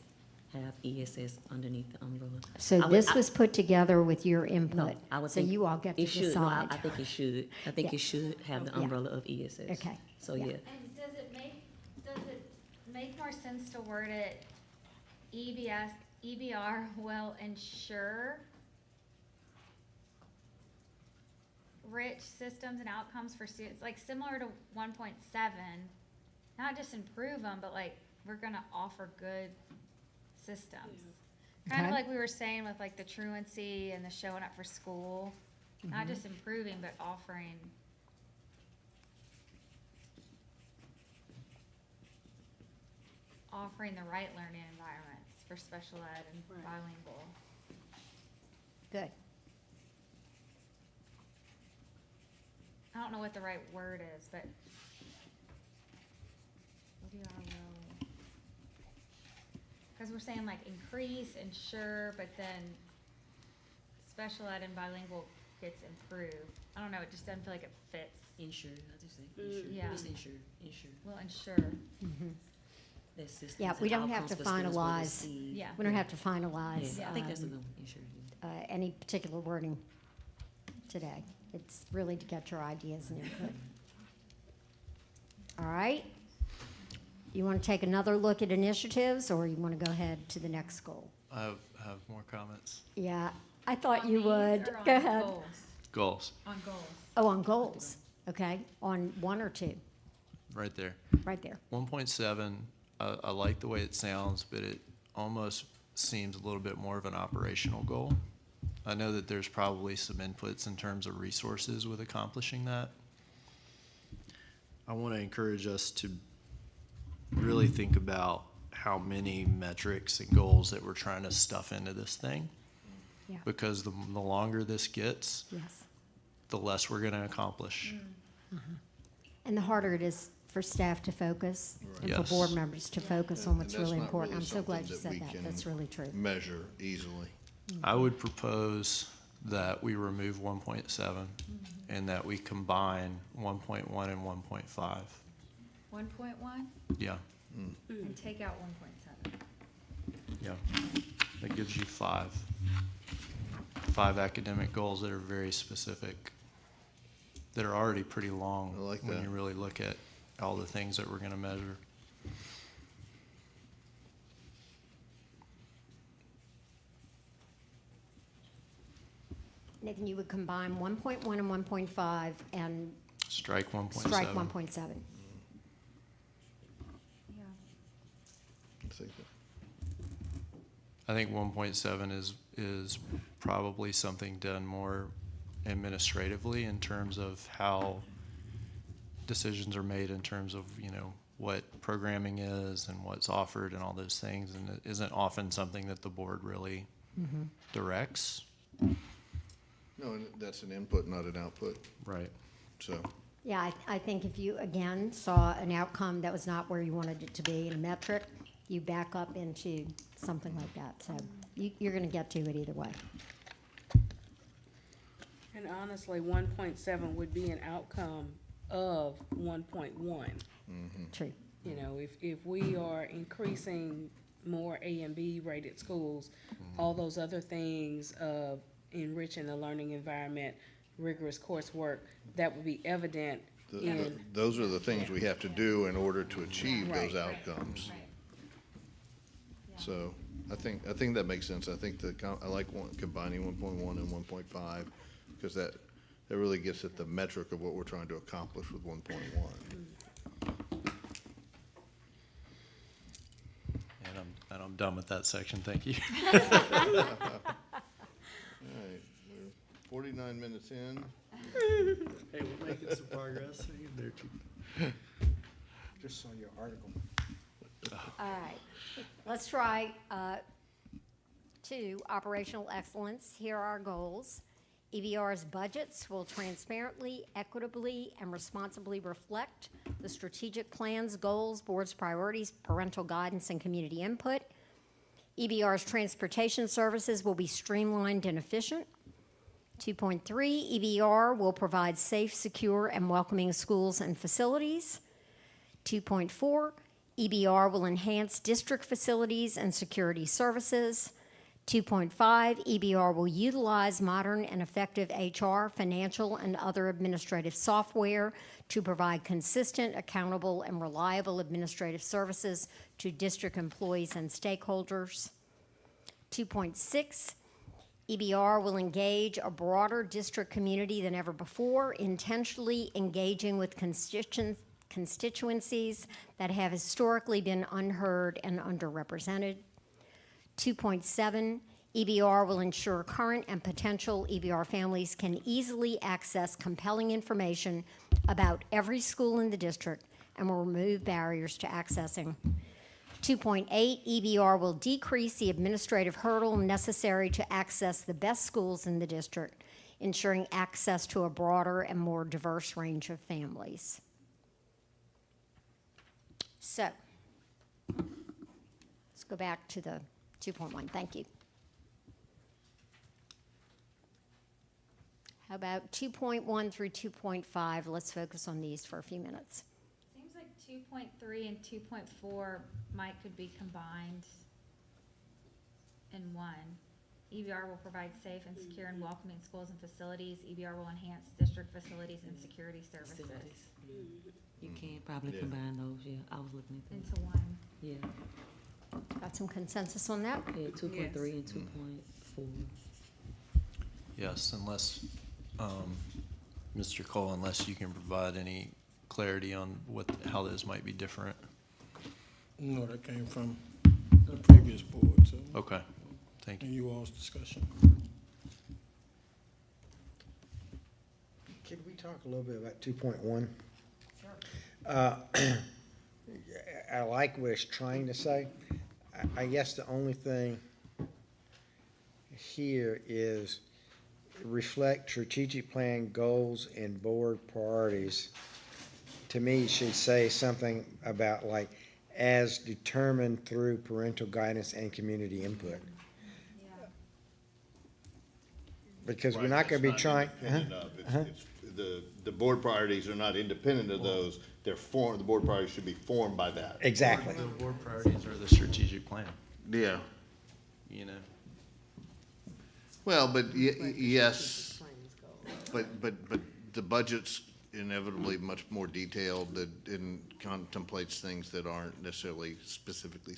Speaker 8: have ESS underneath the umbrella?
Speaker 4: So this was put together with your input.
Speaker 8: No, I would
Speaker 4: So
Speaker 8: think
Speaker 4: you all get to
Speaker 8: it should. No,
Speaker 4: decide.
Speaker 8: I think it should. I think
Speaker 4: Yeah.
Speaker 8: it should have the
Speaker 4: Yeah.
Speaker 8: umbrella of ESS.
Speaker 4: Okay.
Speaker 8: So,
Speaker 4: Yeah.
Speaker 8: yeah.
Speaker 2: And does it make more sense to word it EBR will ensure rich systems and outcomes for students, like similar to 1.7, not just improve them, but like we're gonna offer good systems. Kind of
Speaker 4: Okay.
Speaker 2: like we were saying with like the truancy and the showing up for school, not just improving, but offering. Offering the right learning environments for special ed and
Speaker 6: Right.
Speaker 2: bilingual.
Speaker 4: Good.
Speaker 2: I don't know what the right word is, but EBR will. Because we're saying like increase, ensure, but then special ed and bilingual gets improved. I don't know, it just doesn't feel like it fits.
Speaker 8: Ensure, I just say ensure.
Speaker 2: Yeah.
Speaker 8: Just ensure.
Speaker 2: Will ensure,
Speaker 8: That systems
Speaker 4: Yeah,
Speaker 8: and
Speaker 4: we don't have
Speaker 8: outcomes
Speaker 4: to
Speaker 8: for students will
Speaker 4: finalize.
Speaker 8: receive.
Speaker 2: yeah.
Speaker 4: We don't have to finalize
Speaker 8: Yeah, I think that's a good one. Ensure.
Speaker 4: any particular wording today. It's really to get your ideas and input. All right? You want to take another look at initiatives, or you want to go ahead to the next goal?
Speaker 7: I have more comments.
Speaker 4: Yeah, I thought
Speaker 2: On
Speaker 4: you
Speaker 2: these
Speaker 4: would.
Speaker 2: or on
Speaker 4: Go ahead.
Speaker 2: goals?
Speaker 7: Goals,
Speaker 2: On goals.
Speaker 4: Oh, on goals, okay, on 1 or 2,
Speaker 7: right there.
Speaker 4: right there.
Speaker 7: 1.7, I like the way it sounds, but it almost seems a little bit more of an operational goal. I know that there's probably some inputs in terms of resources with accomplishing that. I want to encourage us to really think about how many metrics and goals that we're trying to stuff into this thing.
Speaker 4: Yeah.
Speaker 7: Because the longer this gets,
Speaker 4: Yes.
Speaker 7: the less we're going to accomplish.
Speaker 4: And the harder it is for staff to focus and for
Speaker 7: Yes.
Speaker 4: board members to focus on
Speaker 5: And
Speaker 4: what's
Speaker 5: that's
Speaker 4: really
Speaker 5: not
Speaker 4: important.
Speaker 5: really
Speaker 4: I'm so glad you
Speaker 5: something
Speaker 4: said
Speaker 5: that we
Speaker 4: that.
Speaker 5: can
Speaker 4: That's really true.
Speaker 5: Measure easily.
Speaker 7: I would propose that we remove 1.7 and that we combine 1.1 and 1.5.
Speaker 2: 1.1
Speaker 7: Yeah,
Speaker 2: and take out 1.7.
Speaker 7: yeah. That gives you five academic goals that are very specific, that are already pretty long.
Speaker 5: I like
Speaker 7: when
Speaker 5: that.
Speaker 7: you really look at all the things that we're going to measure.
Speaker 4: Nathan, you would combine 1.1 and 1.5 and
Speaker 7: Strike 1.7.
Speaker 4: strike 1.7.
Speaker 2: Yeah.
Speaker 5: I think that-
Speaker 7: I think 1.7 is probably something done more administratively in terms of how decisions are made in terms of, you know, what programming is and what's offered and all those things, and it isn't often something that the board really directs.
Speaker 5: No, and that's an input, not an output,
Speaker 7: Right.
Speaker 5: so.
Speaker 4: Yeah, I think if you, again, saw an outcome that was not where you wanted it to be in a metric, you back up into something like that. So you're going to get to it either way.
Speaker 6: And honestly, 1.7 would be an outcome of 1.1.
Speaker 4: True.
Speaker 6: You know, if we are increasing more A and B rated schools, all those other things of enriching the learning environment, rigorous coursework, that would be evident in,
Speaker 5: Those are the things we have to do in order to achieve those
Speaker 6: Right.
Speaker 5: outcomes.
Speaker 2: Right. Yeah.
Speaker 5: So I think that makes sense. I think I like combining 1.1 and 1.5 because that really gets at the metric of what we're trying to accomplish with 1.1.
Speaker 7: And I'm done with that section. Thank you.
Speaker 5: All right, we're 49 minutes in.
Speaker 7: Hey, we're making some progress. There too.
Speaker 3: Just saw your article.
Speaker 4: All right. Let's try 2, operational excellence. Here are our goals. EBR's budgets will transparently, equitably, and responsibly reflect the strategic plans, goals, board's priorities, parental guidance, and community input. EBR's transportation services will be streamlined and efficient. 2.3, EBR will provide safe, secure, and welcoming schools and facilities. 2.4, EBR will enhance district facilities and security services. 2.5, EBR will utilize modern and effective HR, financial, and other administrative software to provide consistent, accountable, and reliable administrative services to district employees and stakeholders. 2.6, EBR will engage a broader district community than ever before, intentionally engaging with constituencies that have historically been unheard and underrepresented. 2.7, EBR will ensure current and potential EBR families can easily access compelling information about every school in the district and will remove barriers to accessing. 2.8, EBR will decrease the administrative hurdle necessary to access the best schools in the district, ensuring access to a broader and more diverse range of families. So, let's go back to the 2.1. Thank you. How about 2.1 through 2.5? Let's focus on these for a few minutes.
Speaker 2: Seems like 2.3 and 2.4 could be combined in one. EBR will provide safe and secure and welcoming schools and facilities. EBR will enhance district facilities and security services
Speaker 8: Facilities. You can probably
Speaker 5: Yeah.
Speaker 8: combine those, yeah. I was looking at that.
Speaker 2: into one.
Speaker 8: Yeah,
Speaker 4: Got some consensus on that?
Speaker 8: yeah, 2.3 and 2.4.
Speaker 7: Yes, unless, Mr. Cole, unless you can provide any clarity on how those might be different.
Speaker 1: No, that came from the previous board, so,
Speaker 7: Okay, thank you.
Speaker 1: and you all's discussion.
Speaker 3: Could we talk a little bit about 2.1? Sure. I like what it's trying to say. I guess the only thing here is reflect strategic plan goals and board priorities. To me, it should say something about like, as determined through parental guidance and community input. because we're
Speaker 5: Right,
Speaker 3: not gonna be
Speaker 5: that's
Speaker 3: trying.
Speaker 5: independent of. The board priorities are not independent of those. They're the board priorities should be formed by that.
Speaker 3: Exactly.
Speaker 7: The board priorities are the strategic plan,
Speaker 5: Yeah.
Speaker 7: you know?
Speaker 5: Well, but yes,
Speaker 6: Plans, goals.
Speaker 5: but the budget's inevitably much more detailed that contemplates things that aren't necessarily specifically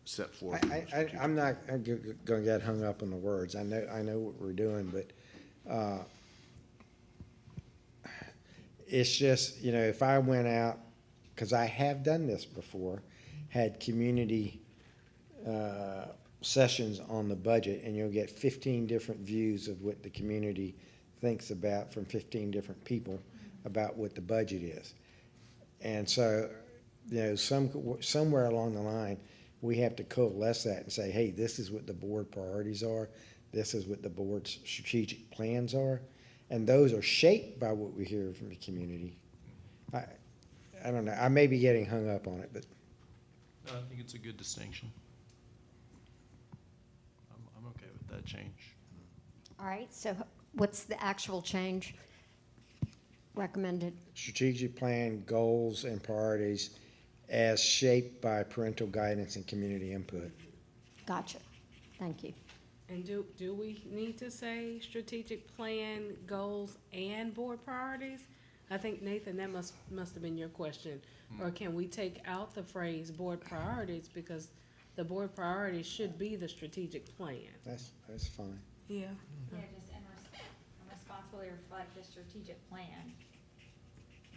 Speaker 5: set forth. in the strategic
Speaker 3: I'm not gonna get hung up on the words. I know what we're doing, but, it's just, you know, if I went out, cause I have done this before, had community, sessions on the budget, and you'll get 15 different views of what the community thinks about from 15 different people about what the budget is. And so, you know, somewhere along the line, we have to coalesce that and say, hey, this is what the board priorities are, this is what the board's strategic plans are, and those are shaped by what we hear from the community. I don't know, I may be getting hung up on it, but
Speaker 7: No, I think it's a good distinction. I'm okay with that change.
Speaker 4: All right, so what's the actual change recommended?
Speaker 3: strategic plan, goals, and priorities as shaped by parental guidance and community input.
Speaker 4: Gotcha. Thank you.
Speaker 6: And do we need to say strategic plan, goals, and board priorities? I think, Nathan, that must have been your question. Or can we take out the phrase board priorities, because the board priorities should be the strategic plan?
Speaker 3: That's fine.
Speaker 6: Yeah.
Speaker 2: Yeah, just and responsibly reflect the strategic plan.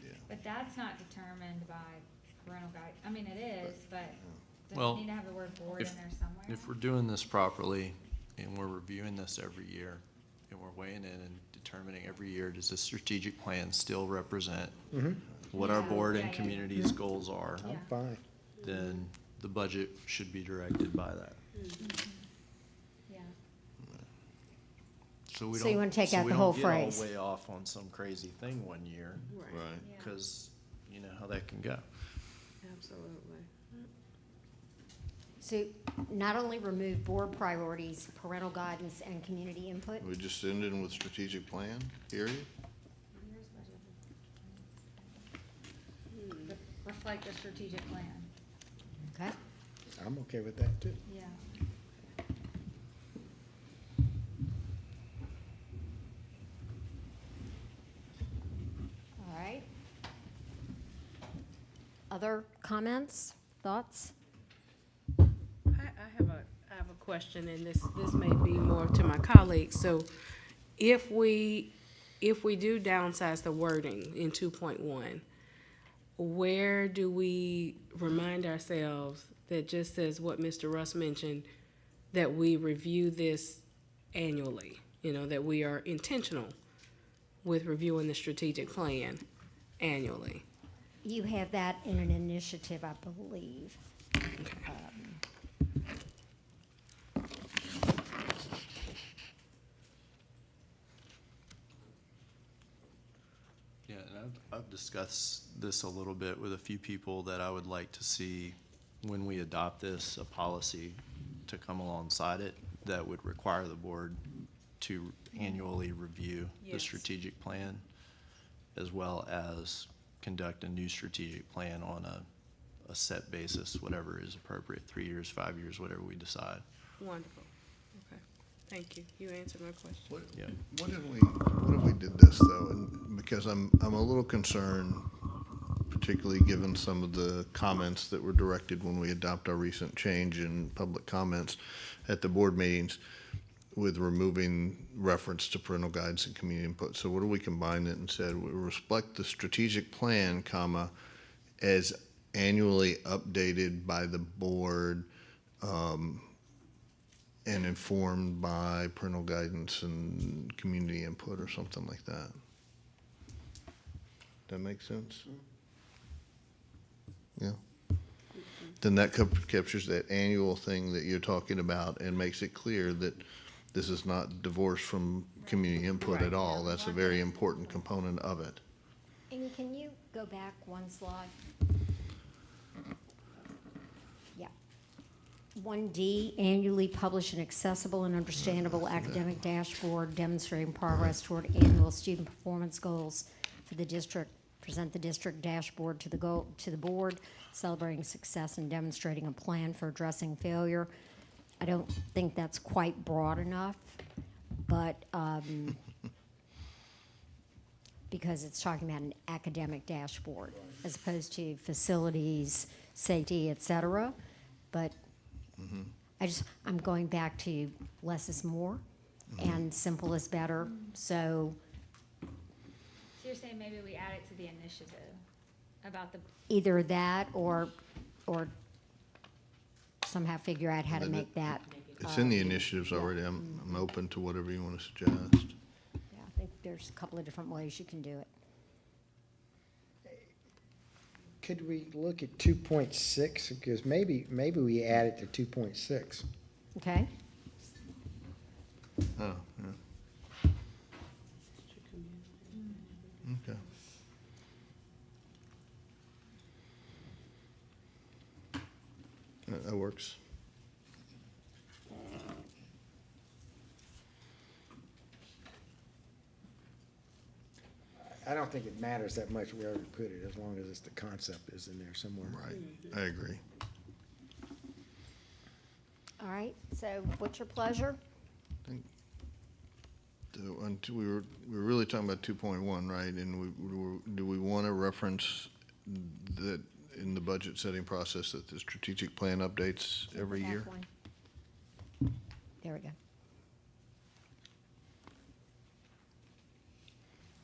Speaker 5: Yeah.
Speaker 2: But that's not determined by parental guide, I mean, it is, but
Speaker 7: Well,
Speaker 2: does it need to have the word board in there somewhere?
Speaker 7: If we're doing this properly and we're reviewing this every year and we're weighing in and determining every year, does the strategic plan still represent what our
Speaker 2: Yeah,
Speaker 7: board
Speaker 2: yeah,
Speaker 7: and
Speaker 2: yeah.
Speaker 7: community's goals are?
Speaker 2: Yeah.
Speaker 3: I'm fine.
Speaker 7: Then the budget should be directed by that.
Speaker 2: Yeah,
Speaker 7: So we
Speaker 4: So you
Speaker 7: don't-
Speaker 4: wanna take
Speaker 7: so
Speaker 4: out
Speaker 7: we
Speaker 4: the
Speaker 7: don't
Speaker 4: whole
Speaker 7: get all
Speaker 4: phrase.
Speaker 7: way off on some crazy thing one year,
Speaker 6: Right,
Speaker 5: Right.
Speaker 2: yeah.
Speaker 7: because you know how that can go.
Speaker 6: absolutely.
Speaker 4: So not only remove board priorities, parental guidance, and community input?
Speaker 5: We just end in with strategic plan, period?
Speaker 2: Reflect the strategic plan,
Speaker 4: Okay.
Speaker 3: I'm okay with that too.
Speaker 2: yeah.
Speaker 4: All right. Other comments, thoughts?
Speaker 6: I have a question, and this may be more to my colleagues. So if we do downsize the wording in 2.1, where do we remind ourselves that just says what Mr. Russ mentioned, that we review this annually? You know, that we are intentional with reviewing the strategic plan annually.
Speaker 4: You have that in an initiative, I believe.
Speaker 7: Yeah, and I've discussed this a little bit with a few people that I would like to see when we adopt this, a policy to come alongside it that would require the board to annually review the
Speaker 6: Yes.
Speaker 7: strategic plan, as well as conduct a new strategic plan on a set basis, whatever is appropriate, 3 years, 5 years, whatever we decide.
Speaker 6: Wonderful. Okay. Thank you. You answered my question.
Speaker 7: Yeah.
Speaker 5: What if we did this though, and because I'm a little concerned, particularly given some of the comments that were directed when we adopt our recent change in public comments at the board meetings with removing reference to parental guidance and community input. So what do we combine it and said, we reflect the strategic plan, comma, as annually updated by the board, and informed by parental guidance and community input or something like that. That make sense? Yeah. Then that captures that annual thing that you're talking about and makes it clear that this is not divorced from community input at all. That's a very important component of it.
Speaker 4: Amy, can you go back one slide? Yeah. 1D, annually publish an accessible and understandable academic dashboard demonstrating progress toward annual student performance goals for the district. Present the district dashboard to the board, celebrating success and demonstrating a plan for addressing failure. I don't think that's quite broad enough, but because it's talking about an academic dashboard as opposed to facilities, safety, et cetera. But I'm going back to less is more and simple is better. So
Speaker 2: So you're saying maybe we add it to the initiative about the,
Speaker 4: either that or somehow figure out how to make that.
Speaker 5: It's in the initiatives already. I'm open to whatever you want to suggest.
Speaker 4: Yeah, I think there's a couple of different ways you can do it.
Speaker 3: Could we look at 2.6, because maybe we add it to 2.6.
Speaker 4: Okay?
Speaker 5: Oh, yeah. Okay. That works.
Speaker 3: I don't think it matters that much where we put it, as long as it's the concept is in there somewhere.
Speaker 5: Right. I agree.
Speaker 4: All right, so what's your pleasure?
Speaker 5: We were really talking about 2.1, right? And do we want to reference that in the budget setting process that the strategic plan updates every
Speaker 4: Back
Speaker 5: year?
Speaker 4: one. There we go.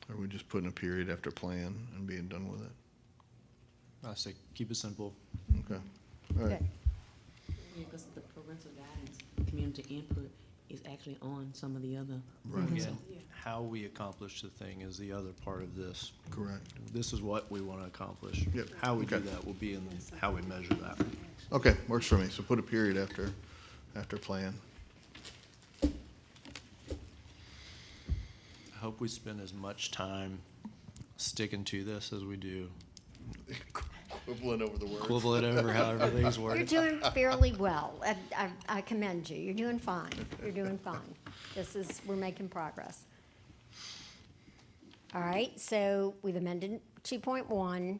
Speaker 5: Or are we just putting a period after plan and being done with it?
Speaker 7: I say keep it simple.
Speaker 5: Okay, all right.
Speaker 4: Good.
Speaker 8: Because the parental guidance, community input is actually on some of the other.
Speaker 5: Right,
Speaker 7: Again, how we accomplish the thing is the other part of this.
Speaker 5: correct.
Speaker 7: This is what we want to accomplish.
Speaker 5: Yep,
Speaker 7: How we do
Speaker 5: okay.
Speaker 7: that will be in how we measure that.
Speaker 5: Okay, works for me. So put a period after plan.
Speaker 7: I hope we spend as much time sticking to this as we do
Speaker 5: Equivalent over the word.
Speaker 7: equivalent over however things
Speaker 4: You're
Speaker 7: work.
Speaker 4: doing fairly well. I commend you. You're doing fine. You're doing fine. We're making progress. All right, so we've amended 2.1.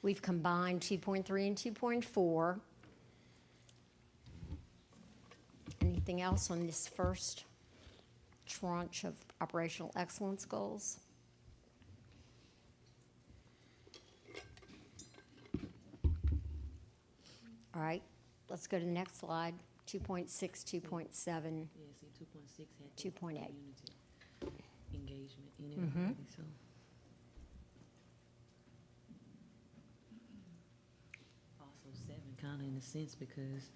Speaker 4: We've combined 2.3 and 2.4. Anything else on this first tranche of operational excellence goals? All right, let's go to the next slide, 2.6, 2.7.
Speaker 8: Yeah, see, 2.6 had
Speaker 4: 2.8.
Speaker 8: community engagement in it already, so. Also 7, kind of in a sense, because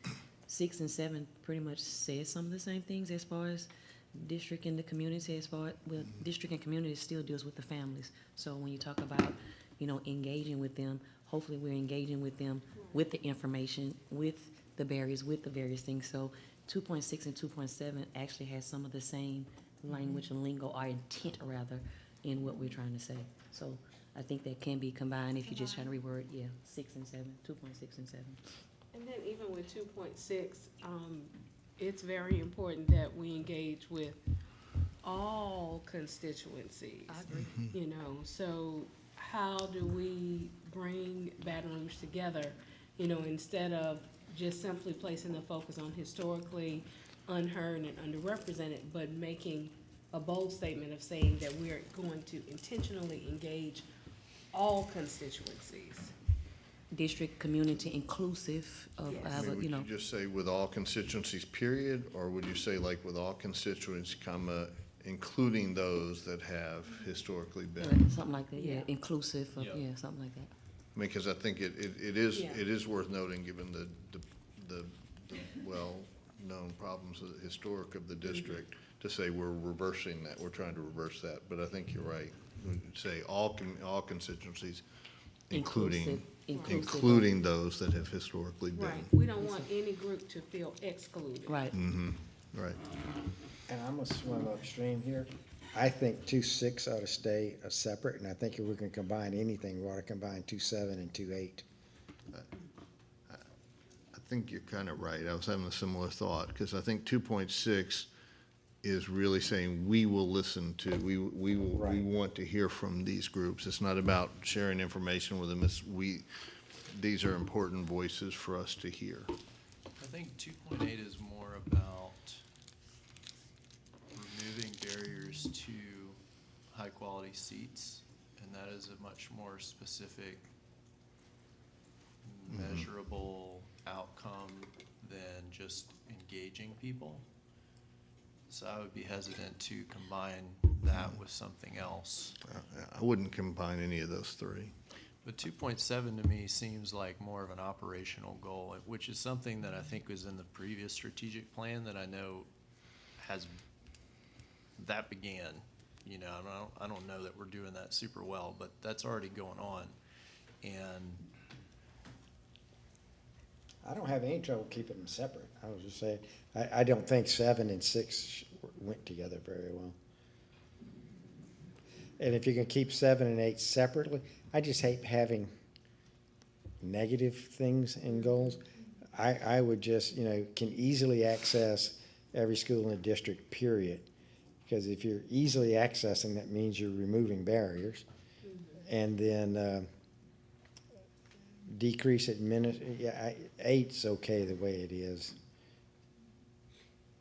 Speaker 8: 6 and 7 pretty much says some of the same things as far as district and the community, as far, well, district and community still deals with the families. So when you talk about, engaging with them, hopefully we're engaging with them with the information, with the barriers, with the various things. So 2.6 and 2.7 actually has some of the same language and lingo, or intent rather, in what we're trying to say. So I think that can be combined if you're just trying to reword, 6 and 7, 2.6 and 7.
Speaker 6: And then even with 2.6, it's very important that we engage with all constituencies.
Speaker 8: I agree.
Speaker 6: So how do we bring Baton Rouge together, instead of just simply placing the focus on historically unheard and underrepresented, but making a bold statement of saying that we're going to intentionally engage all constituencies.
Speaker 8: District, community, inclusive of,
Speaker 6: Yes.
Speaker 5: Would you just say with all constituencies, period? Or would you say like with all constituents, comma, including those that have historically been?
Speaker 8: something like that,
Speaker 6: Yeah.
Speaker 8: inclusive of,
Speaker 7: Yeah.
Speaker 8: something like that.
Speaker 5: I mean, because I think it
Speaker 6: Yeah.
Speaker 5: is worth noting, given the well-known problems of the historic of the district, to say we're reversing that, we're trying to reverse that. But I think you're right. We'd say all constituencies, including those that have historically been.
Speaker 6: Right, we don't want any group to feel excluded.
Speaker 8: Right.
Speaker 5: Right.
Speaker 3: And I'm gonna swim upstream here. I think 2.6 ought to stay separate, and I think if we can combine anything, we ought to combine 2.7 and 2.8.
Speaker 5: I think you're kind of right. I was having a similar thought, because I think 2.6 is really saying we will listen to, we
Speaker 3: Right.
Speaker 5: want to hear from these groups. It's not about sharing information with them, these are important voices for us to hear.
Speaker 7: I think 2.8 is more about removing barriers to high-quality seats, and that is a much more specific, measurable outcome than just engaging people. So I would be hesitant to combine that with something else.
Speaker 5: I wouldn't combine any of those three.
Speaker 7: But 2.7 to me seems like more of an operational goal, which is something that I think was in the previous strategic plan that I know that began. You know, and I don't know that we're doing that super well, but that's already going on. And
Speaker 3: I don't have any trouble keeping them separate. I was just saying, I don't think 7 and 6 went together very well. And if you can keep 7 and 8 separately, I just hate having negative things in goals. I would just, can easily access every school in the district, period. Because if you're easily accessing, that means you're removing barriers. And then decrease yeah, 8's okay the way it is.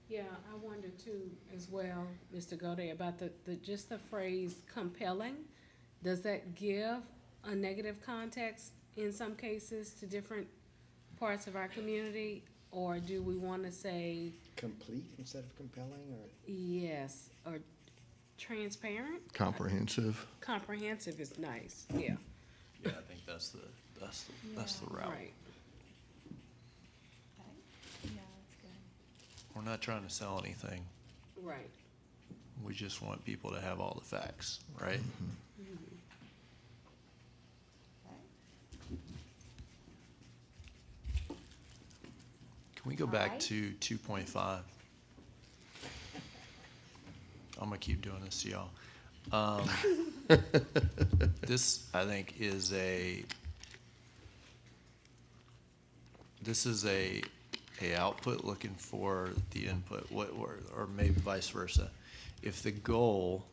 Speaker 6: Yeah, I wonder too, as well, Mr. Gaudet, about just the phrase compelling. Does that give a negative context in some cases to different parts of our community? Or do we want to say
Speaker 3: Complete instead of compelling, or?
Speaker 6: yes, or transparent?
Speaker 5: Comprehensive.
Speaker 6: Comprehensive is nice, yeah.
Speaker 7: yeah, I think that's the route.
Speaker 6: Right.
Speaker 2: Yeah, that's good.
Speaker 7: We're not trying to sell anything.
Speaker 6: Right.
Speaker 7: We just want people to have all the facts, right? Can we go back
Speaker 4: Alright.
Speaker 7: to 2.5? I'm gonna keep doing this to y'all. This, I think, is a output looking for the input, or maybe vice versa. If the goal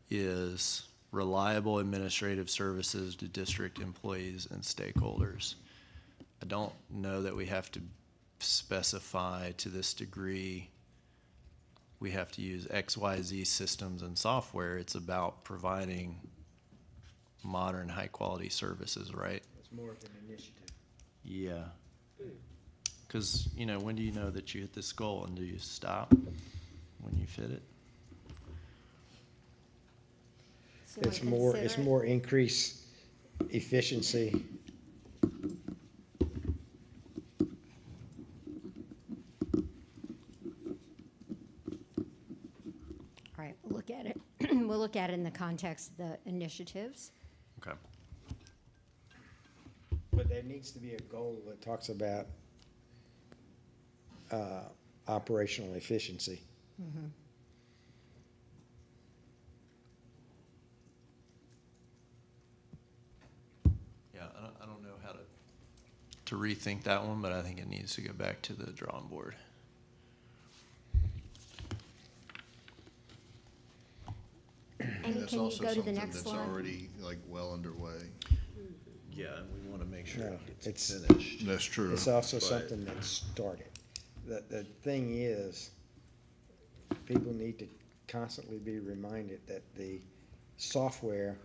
Speaker 7: is reliable administrative services to district employees and stakeholders, I don't know that we have to specify to this degree we have to use XYZ systems and software. It's about providing modern, high-quality services, right?
Speaker 3: It's more of an initiative.
Speaker 7: Yeah. Because, when do you know that you hit this goal, and do you stop when you fit it?
Speaker 4: So you
Speaker 3: It's
Speaker 4: wanna
Speaker 3: more,
Speaker 4: consider
Speaker 3: it's
Speaker 4: it?
Speaker 3: more increased efficiency.
Speaker 4: All right, we'll look at it. We'll look at it in the context of the initiatives.
Speaker 7: Okay.
Speaker 3: But there needs to be a goal that talks about operational efficiency.
Speaker 7: Yeah, I don't know how to rethink that one, but I think it needs to go back to the drawing board.
Speaker 4: And
Speaker 5: That's
Speaker 4: can you
Speaker 5: also
Speaker 4: go to the
Speaker 5: something
Speaker 4: next
Speaker 5: that's
Speaker 4: slide?
Speaker 5: already well underway.
Speaker 7: Yeah, and we want to make sure
Speaker 3: No,
Speaker 7: it gets
Speaker 3: it's-
Speaker 7: finished.
Speaker 5: That's true.
Speaker 3: It's also
Speaker 5: but-
Speaker 3: something that started. The thing is, people need to constantly be reminded that the software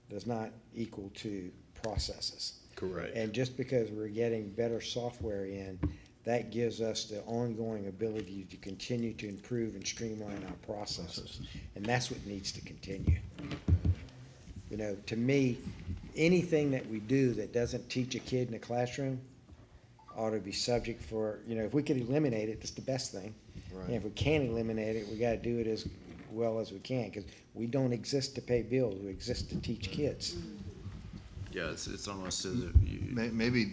Speaker 3: does not equal to processes.
Speaker 5: Correct.
Speaker 3: And just because we're getting better software in, that gives us the ongoing ability to continue to improve and streamline our processes. And that's what needs to continue. To me, anything that we do that doesn't teach a kid in the classroom ought to be subject for, if we could eliminate it, it's the best thing.
Speaker 5: Right.
Speaker 3: And if we can't eliminate it, we gotta do it as well as we can, because we don't exist to pay bills, we exist to teach kids.
Speaker 7: Yeah, it's almost as if you.
Speaker 5: Maybe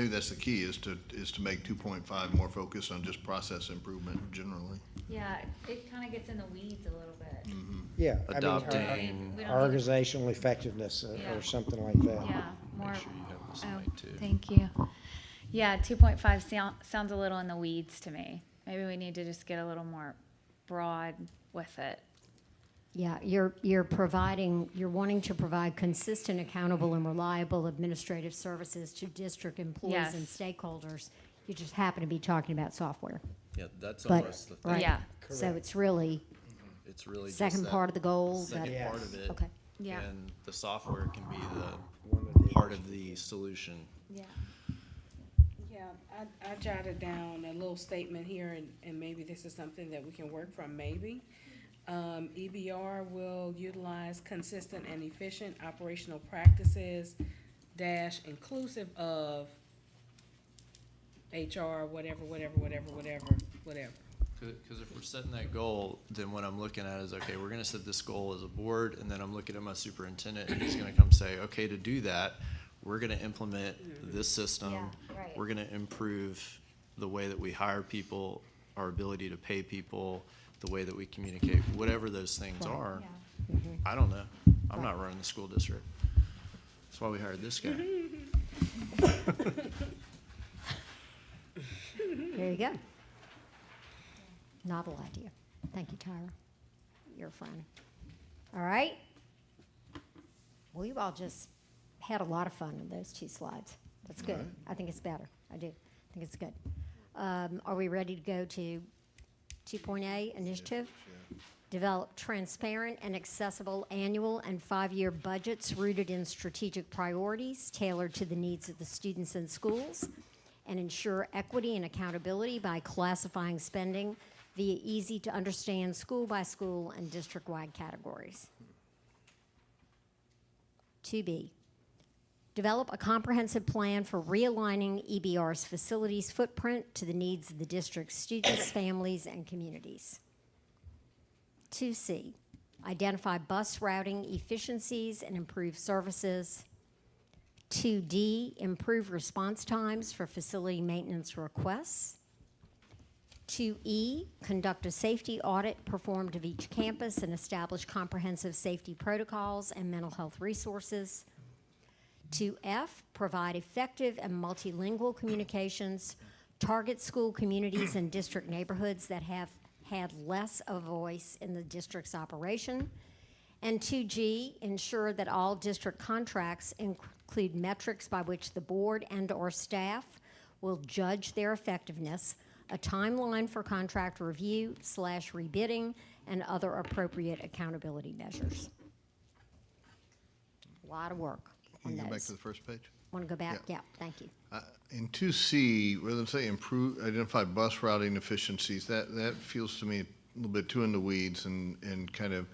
Speaker 5: that's the key, is to make 2.5 more focused on just process improvement generally.
Speaker 2: Yeah, it kind of gets in the weeds a little bit.
Speaker 3: Yeah.
Speaker 7: Adopting-
Speaker 2: We don't need
Speaker 3: Organizational effectiveness
Speaker 2: Yeah.
Speaker 3: or something like that.
Speaker 2: Yeah, more.
Speaker 7: Make sure you have this
Speaker 2: Oh,
Speaker 7: mic too.
Speaker 2: thank you. Yeah, 2.5 sounds a little in the weeds to me. Maybe we need to just get a little more broad with it.
Speaker 4: Yeah, you're wanting to provide consistent, accountable, and reliable administrative services to district employees and
Speaker 2: Yes.
Speaker 4: stakeholders. You just happen to be talking about software.
Speaker 7: Yeah, that's
Speaker 4: But-
Speaker 7: almost the
Speaker 4: right.
Speaker 7: thing.
Speaker 2: Yeah,
Speaker 4: So it's really
Speaker 7: It's really just
Speaker 4: second
Speaker 7: that
Speaker 4: part of the goal.
Speaker 7: second
Speaker 3: Yes.
Speaker 7: part of it.
Speaker 4: Okay.
Speaker 2: yeah,
Speaker 7: And the software can be
Speaker 3: One of
Speaker 7: the
Speaker 3: the
Speaker 7: part of the solution.
Speaker 2: yeah.
Speaker 6: Yeah, I jotted down a little statement here, and maybe this is something that we can work from, maybe. EBR will utilize consistent and efficient operational practices dash inclusive of HR, whatever.
Speaker 7: Because if we're setting that goal, then what I'm looking at is, okay, we're gonna set this goal as a board, and then I'm looking at my superintendent, and he's gonna come say, okay, to do that, we're gonna implement this system.
Speaker 4: Yeah, right.
Speaker 7: We're gonna improve the way that we hire people, our ability to pay people, the way that we communicate, whatever those things are. I don't know. I'm not running the school district. That's why we hired this guy.
Speaker 4: There you go. Novel idea. Thank you, Tyra. You're a friend. All right. Well, you all just had a lot of fun in those two slides. That's good. I think it's better. I do. I think it's good. Are we ready to go to 2.A initiative? Develop transparent and accessible annual and 5-year budgets rooted in strategic priorities tailored to the needs of the students and schools, and ensure equity and accountability by classifying spending via easy-to-understand school-by-school and district-wide categories. 2B, develop a comprehensive plan for realigning EBR's facilities footprint to the needs of the district's students, families, and communities. 2C, identify bus routing efficiencies and improve services. 2D, improve response times for facility maintenance requests. 2E, conduct a safety audit performed of each campus and establish comprehensive safety protocols and mental health resources. 2F, provide effective and multilingual communications, target school communities and district neighborhoods that have had less of a voice in the district's operation. And 2G, ensure that all district contracts include metrics by which the board and/or staff will judge their effectiveness, a timeline for contract review / rebidding, and other appropriate accountability measures. A lot of work
Speaker 5: Can
Speaker 4: on
Speaker 5: you go back
Speaker 4: those.
Speaker 5: to the first page?
Speaker 4: Want to go back?
Speaker 5: Yeah.
Speaker 4: Yeah, thank you.
Speaker 5: In 2C, rather than say improve, identify bus routing efficiencies, that feels to me a little bit too in the weeds and kind of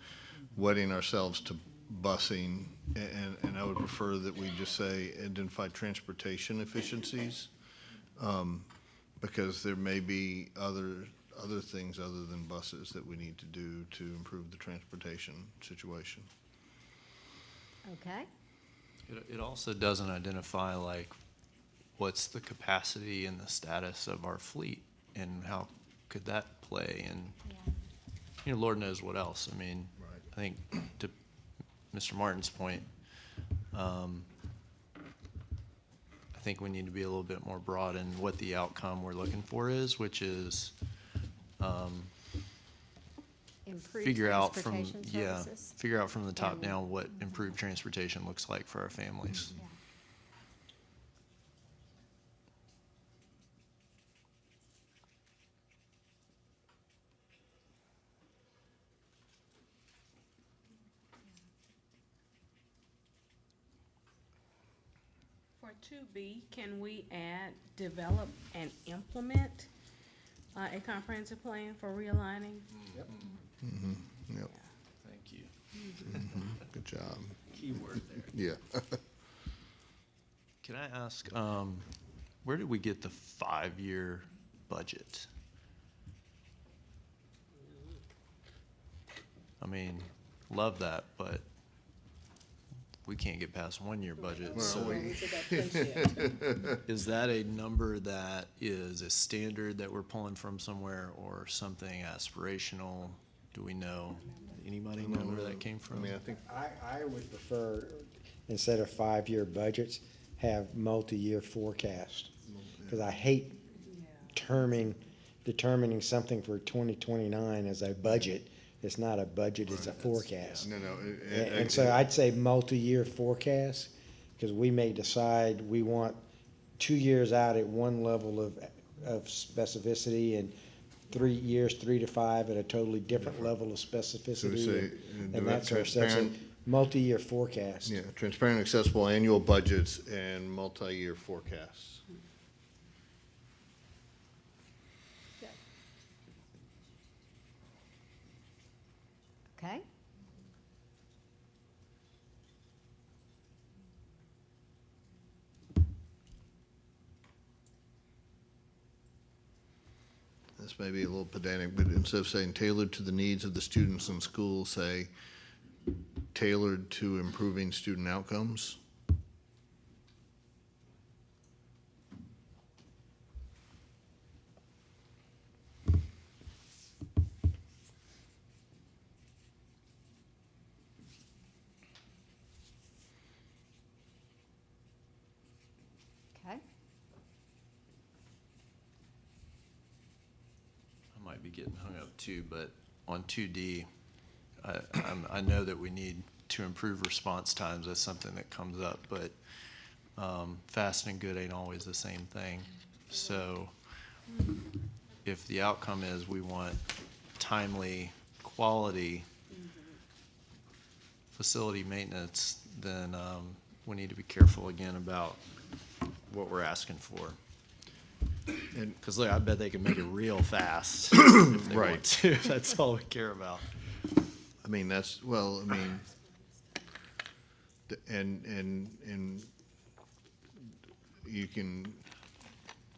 Speaker 5: wedding ourselves to busing. And I would prefer that we just say identify transportation efficiencies, because there may be other things other than buses that we need to do to improve the transportation situation.
Speaker 4: Okay.
Speaker 7: It also doesn't identify like what's the capacity and the status of our fleet and how could that play and, you know, Lord knows what else. I mean,
Speaker 5: Right.
Speaker 7: I think to Mr. Martin's point, I think we need to be a little bit more broad in what the outcome we're looking for is, which is,
Speaker 4: Improve
Speaker 7: figure out from,
Speaker 4: transportation services.
Speaker 7: figure out from the top
Speaker 4: And-
Speaker 7: down what improved transportation looks like for our families.
Speaker 4: Yeah.
Speaker 6: For 2B, can we add, develop and implement a comprehensive plan for realigning?
Speaker 5: Yep,
Speaker 7: Thank you.
Speaker 5: good job.
Speaker 7: Keyword there.
Speaker 5: Yeah.
Speaker 7: Can I ask, where did we get the 5-year budget? I mean, love that, but we can't get past 1-year budget, so is that a number that is a standard that we're pulling from somewhere or something aspirational? Do we know? Anybody know where that came
Speaker 5: I
Speaker 7: from?
Speaker 5: mean, I think,
Speaker 9: I would prefer, instead of 5-year budgets, have multi-year forecast.
Speaker 3: because I hate determining something for 2029 as a budget. It's not a budget, it's a forecast.
Speaker 5: No,
Speaker 3: And so I'd say multi-year forecast, because we may decide we want 2 years out at one level of specificity, and 3 years, 3 to 5 at a totally different level of
Speaker 5: So we
Speaker 3: specificity.
Speaker 5: say,
Speaker 3: And that sort of stuff, so
Speaker 5: transparent,
Speaker 3: multi-year forecast.
Speaker 5: yeah, transparent, accessible annual budgets and multi-year forecasts.
Speaker 4: Okay?
Speaker 5: This may be a little pedantic, but instead of saying tailored to the needs of the students in school, say tailored to improving student outcomes.
Speaker 4: Okay?
Speaker 7: I might be getting hung up too, but on 2D, I know that we need to improve response times. That's something that comes up, but fast and good ain't always the same thing. So if the outcome is we want timely, quality facility maintenance, then we need to be careful again about what we're asking for. Because look, I bet they can make it real fast if they
Speaker 5: Right.
Speaker 7: want to. That's all we care about.
Speaker 5: I mean, that's, well, I mean, and you can,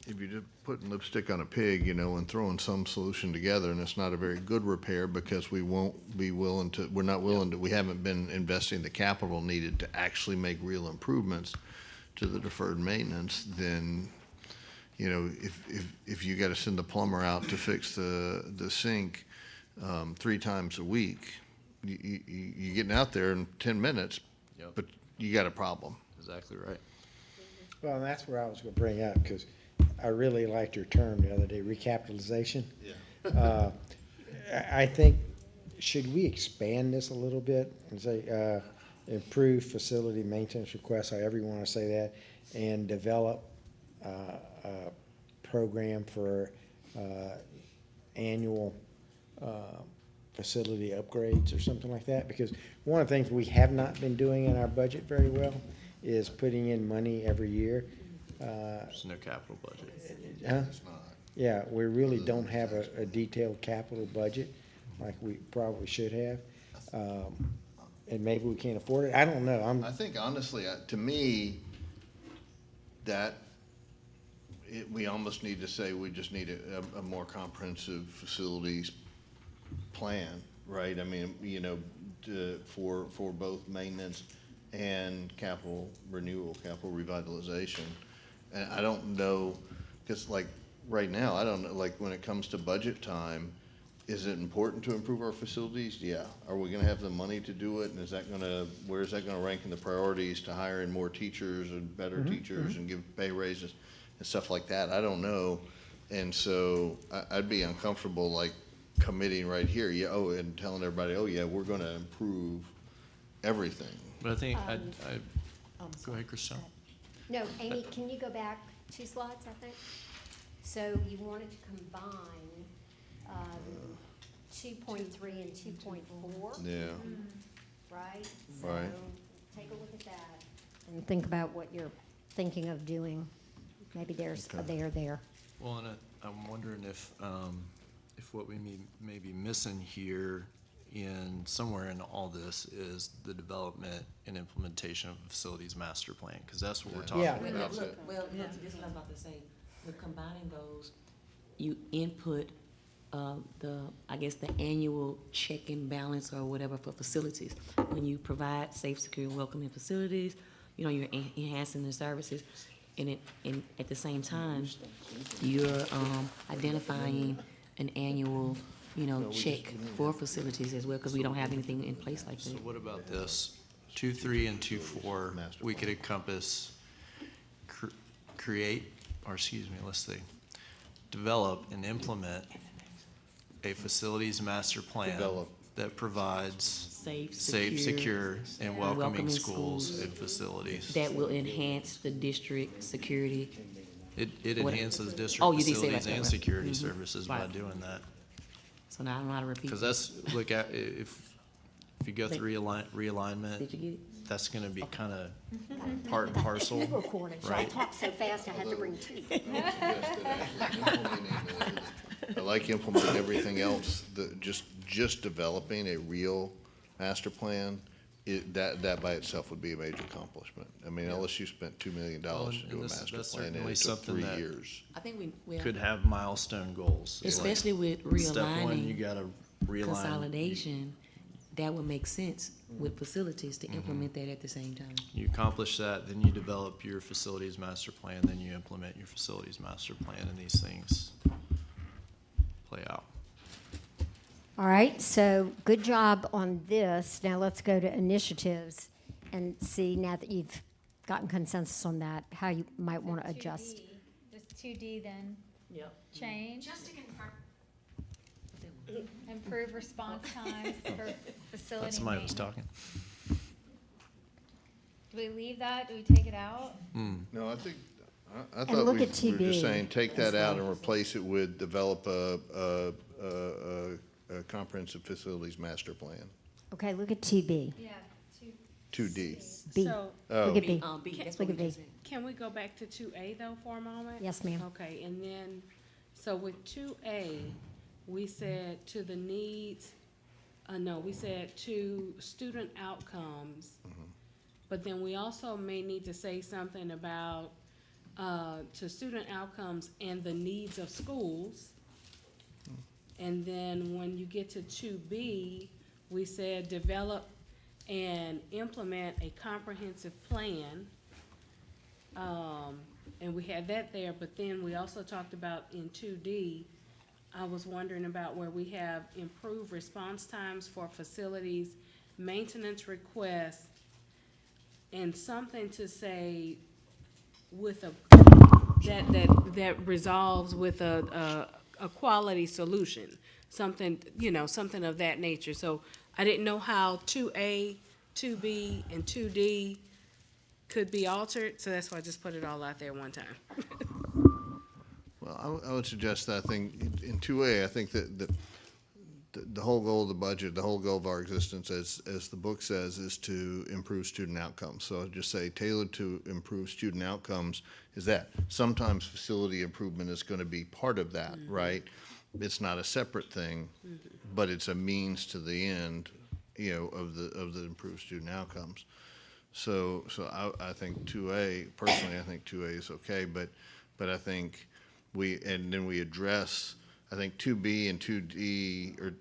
Speaker 5: if you're just putting lipstick on a pig, you know, and throwing some solution together, and it's not a very good repair because we won't be willing to, we're not willing to, we haven't been investing the capital needed to actually make real improvements to the deferred maintenance, then, you know, if you gotta send the plumber out to fix the sink 3 times a week, you getting out there in 10 minutes,
Speaker 7: Yep.
Speaker 5: but you got a problem.
Speaker 7: Exactly right.
Speaker 3: Well, and that's where I was gonna bring up, because I really liked your term the other day, recapitalization.
Speaker 5: Yeah.
Speaker 3: I think, should we expand this a little bit and say, improve facility maintenance requests, however you wanna say that, and develop a program for annual facility upgrades or something like that? Because one of the things we have not been doing in our budget very well is putting in money every year.
Speaker 7: There's no capital budget.
Speaker 3: Huh?
Speaker 5: It's not.
Speaker 3: Yeah, we really don't have a detailed capital budget like we probably should have. And maybe we can't afford it. I don't know.
Speaker 5: I think honestly, to me, that, we almost need to say we just need a more comprehensive facilities plan, right? I mean, you know, for both maintenance and capital renewal, capital revitalization. And I don't know, because like, right now, I don't know, like, when it comes to budget time, is it important to improve our facilities? Yeah. Are we gonna have the money to do it, and is that gonna, where is that gonna rank in the priorities to hire in more teachers and better teachers and give pay raises and stuff like that? I don't know. And so I'd be uncomfortable, like, committing right here, yeah, oh, and telling everybody, oh, yeah, we're gonna improve everything.
Speaker 7: But I think, go ahead, Christine.
Speaker 4: No, Amy, can you go back 2 slides, I think? So you wanted to combine 2.3 and 2.4,
Speaker 5: Yeah,
Speaker 4: right?
Speaker 5: Right.
Speaker 4: So take a look at that and think about what you're thinking of doing. Maybe there's a there.
Speaker 7: Well, and I'm wondering if what we may be missing here in somewhere in all this is the development and implementation of a facilities master plan, because that's what we're talking
Speaker 3: Yeah.
Speaker 7: about.
Speaker 8: Well, this is what I was about to say. We're combining those, you input I guess the annual check and balance or whatever for facilities. When you provide safe, secure, and welcoming facilities, you know, you're enhancing the services. And at the same time, you're identifying an annual, you know, check for facilities as well, because we don't have anything in place like
Speaker 7: So
Speaker 8: that.
Speaker 7: what about this? 2.3 and 2.4, we could encompass create let's see, develop and implement a facilities master plan
Speaker 5: Develop.
Speaker 7: that provides
Speaker 8: Safe,
Speaker 7: secure, and welcoming
Speaker 8: welcoming
Speaker 7: schools
Speaker 8: schools
Speaker 7: and facilities.
Speaker 8: that will enhance the district security.
Speaker 7: It
Speaker 8: What-
Speaker 7: enhances district
Speaker 8: Oh, you did say
Speaker 7: facilities
Speaker 8: that,
Speaker 7: and
Speaker 8: right.
Speaker 7: security services by
Speaker 8: Right.
Speaker 7: doing that.
Speaker 8: So now I don't know how to repeat.
Speaker 7: Because that's, look at, if you go through realignment,
Speaker 8: Did you get it?
Speaker 7: that's gonna be kind of part and parcel,
Speaker 4: Recording, so I
Speaker 7: right?
Speaker 4: talked so fast I had to bring tea.
Speaker 5: I like implementing everything else, just developing a real master plan, that by itself would be a major accomplishment. I mean, unless you spent $2 million
Speaker 7: Well,
Speaker 5: to
Speaker 7: and
Speaker 5: do a
Speaker 7: this-
Speaker 5: master
Speaker 7: that's
Speaker 5: plan, and
Speaker 7: certainly
Speaker 5: it took
Speaker 7: something
Speaker 5: 3
Speaker 7: that-
Speaker 5: years.
Speaker 8: I think we
Speaker 7: Could have milestone goals. It's like,
Speaker 8: especially with
Speaker 7: Step one, you
Speaker 8: realigning,
Speaker 7: gotta realign.
Speaker 8: consolidation, that would make sense with facilities to implement that at the same time.
Speaker 7: You accomplish that, then you develop your facilities master plan, then you implement your facilities master plan, and these things play out.
Speaker 4: All right, so good job on this. Now let's go to initiatives and see, now that you've gotten consensus on that, how you might want to adjust.
Speaker 2: 2D, Just 2D then
Speaker 8: Yep.
Speaker 2: change,
Speaker 9: Just to confirm,
Speaker 2: improve response times for facility
Speaker 7: That's somebody was
Speaker 2: maintenance.
Speaker 7: talking.
Speaker 2: Do we leave that? Do we take it out?
Speaker 5: No, I think, I
Speaker 4: And
Speaker 5: thought
Speaker 4: look
Speaker 5: we
Speaker 4: at
Speaker 5: were
Speaker 4: 2B.
Speaker 5: just saying, take that out and replace it with develop a comprehensive facilities master plan,
Speaker 4: Okay, look at 2B.
Speaker 2: Yeah,
Speaker 5: 2D.
Speaker 4: B.
Speaker 6: So,
Speaker 5: Oh,
Speaker 4: Look at B.
Speaker 8: B, that's
Speaker 4: Look
Speaker 8: what we
Speaker 4: at
Speaker 8: just
Speaker 4: B.
Speaker 8: said.
Speaker 6: can we go back to 2A though for a moment?
Speaker 4: Yes, ma'am.
Speaker 6: Okay, and then, so with 2A, we said to the needs, no, we said to student outcomes. But then we also may need to say something about, to student outcomes and the needs of schools. And then when you get to 2B, we said develop and implement a comprehensive plan. And we had that there, but then we also talked about in 2D, I was wondering about where we have improved response times for facilities, maintenance requests, and something to say with a, that resolves with a quality solution. Something, something of that nature. So I didn't know how 2A, 2B, and 2D could be altered, so that's why I just put it all out there one time.
Speaker 5: Well, I would suggest that, I think, in 2A, I think that the whole goal of the budget, the whole goal of our existence, as the book says, is to improve student outcomes. So I'd just say tailored to improve student outcomes is that. Sometimes facility improvement is going to be part of that, right? It's not a separate thing, but it's a means to the end, of the improved student outcomes. So I think 2A, personally, I think 2A is okay, but I think then we address, I think 2B and 2D, or,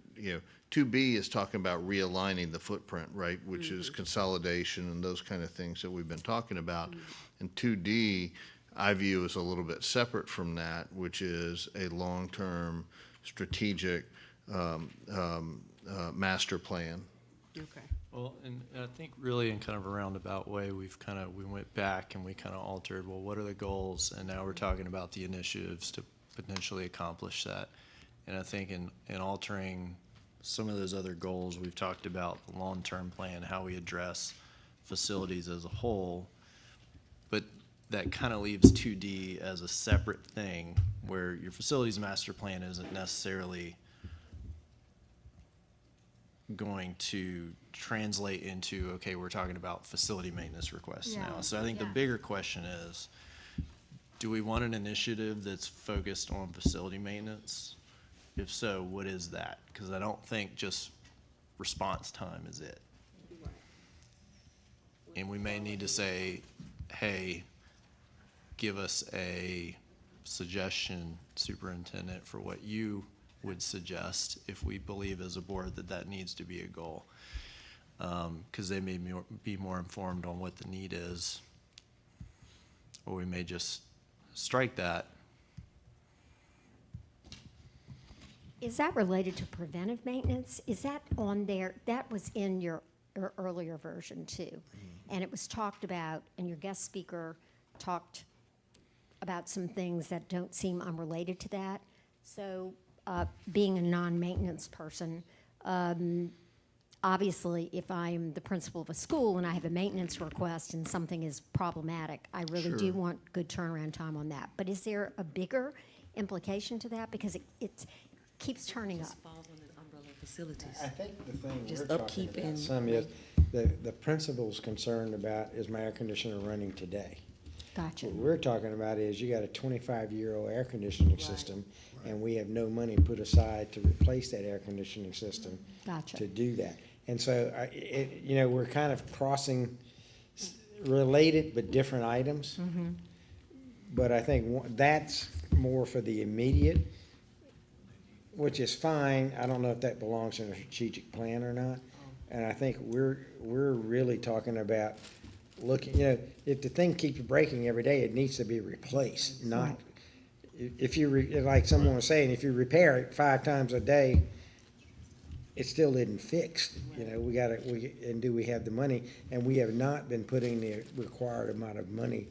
Speaker 5: 2B is talking about realigning the footprint, right? Which is consolidation and those kind of things that we've been talking about. And 2D, I view as a little bit separate from that, which is a long-term strategic master plan.
Speaker 6: Okay.
Speaker 7: Well, and I think really in kind of a roundabout way, we went back and we kind of altered, well, what are the goals? And now we're talking about the initiatives to potentially accomplish that. And I think in altering some of those other goals, we've talked about the long-term plan, how we address facilities as a whole. But that kind of leaves 2D as a separate thing where your facilities master plan isn't necessarily going to translate into, okay, we're talking about facility maintenance requests now. So I think the bigger question is, do we want an initiative that's focused on facility maintenance? If so, what is that? Because I don't think just response time is it. And we may need to say, hey, give us a suggestion, superintendent, for what you would suggest if we believe as a board that needs to be a goal. Because they may be more informed on what the need is. Or we may just strike that.
Speaker 4: Is that related to preventive maintenance? Is that on there? That was in your earlier version too. And it was talked about, and your guest speaker talked about some things that don't seem unrelated to that. So, being a non-maintenance person, obviously, if I'm the principal of a school and I have a maintenance request and something is problematic, I really do
Speaker 7: Sure.
Speaker 4: want good turnaround time on that. But is there a bigger implication to that? Because it keeps turning up.
Speaker 8: Just falls under the umbrella of facilities.
Speaker 3: I think the thing
Speaker 8: Just
Speaker 3: we're talking
Speaker 8: upkeep
Speaker 3: about
Speaker 8: and
Speaker 3: some is, the principal's concerned about, is my air conditioner running today?
Speaker 4: Gotcha.
Speaker 3: What we're talking about is you got a 25-year-old air conditioning system, and we have no money put aside to replace that air conditioning system
Speaker 4: Gotcha.
Speaker 3: to do that. And so, you know, we're kind of crossing related but different items.
Speaker 4: Mm-hmm.
Speaker 3: But I think that's more for the immediate, which is fine. I don't know if that belongs in a strategic plan or not. And I think we're really talking about looking, you know, if the thing keeps breaking every day, it needs to be replaced, not,
Speaker 4: Right.
Speaker 3: if you, like someone was saying, if you repair it 5 times a day, it still isn't fixed. You know, and do we have the money? And we have not been putting the required amount of money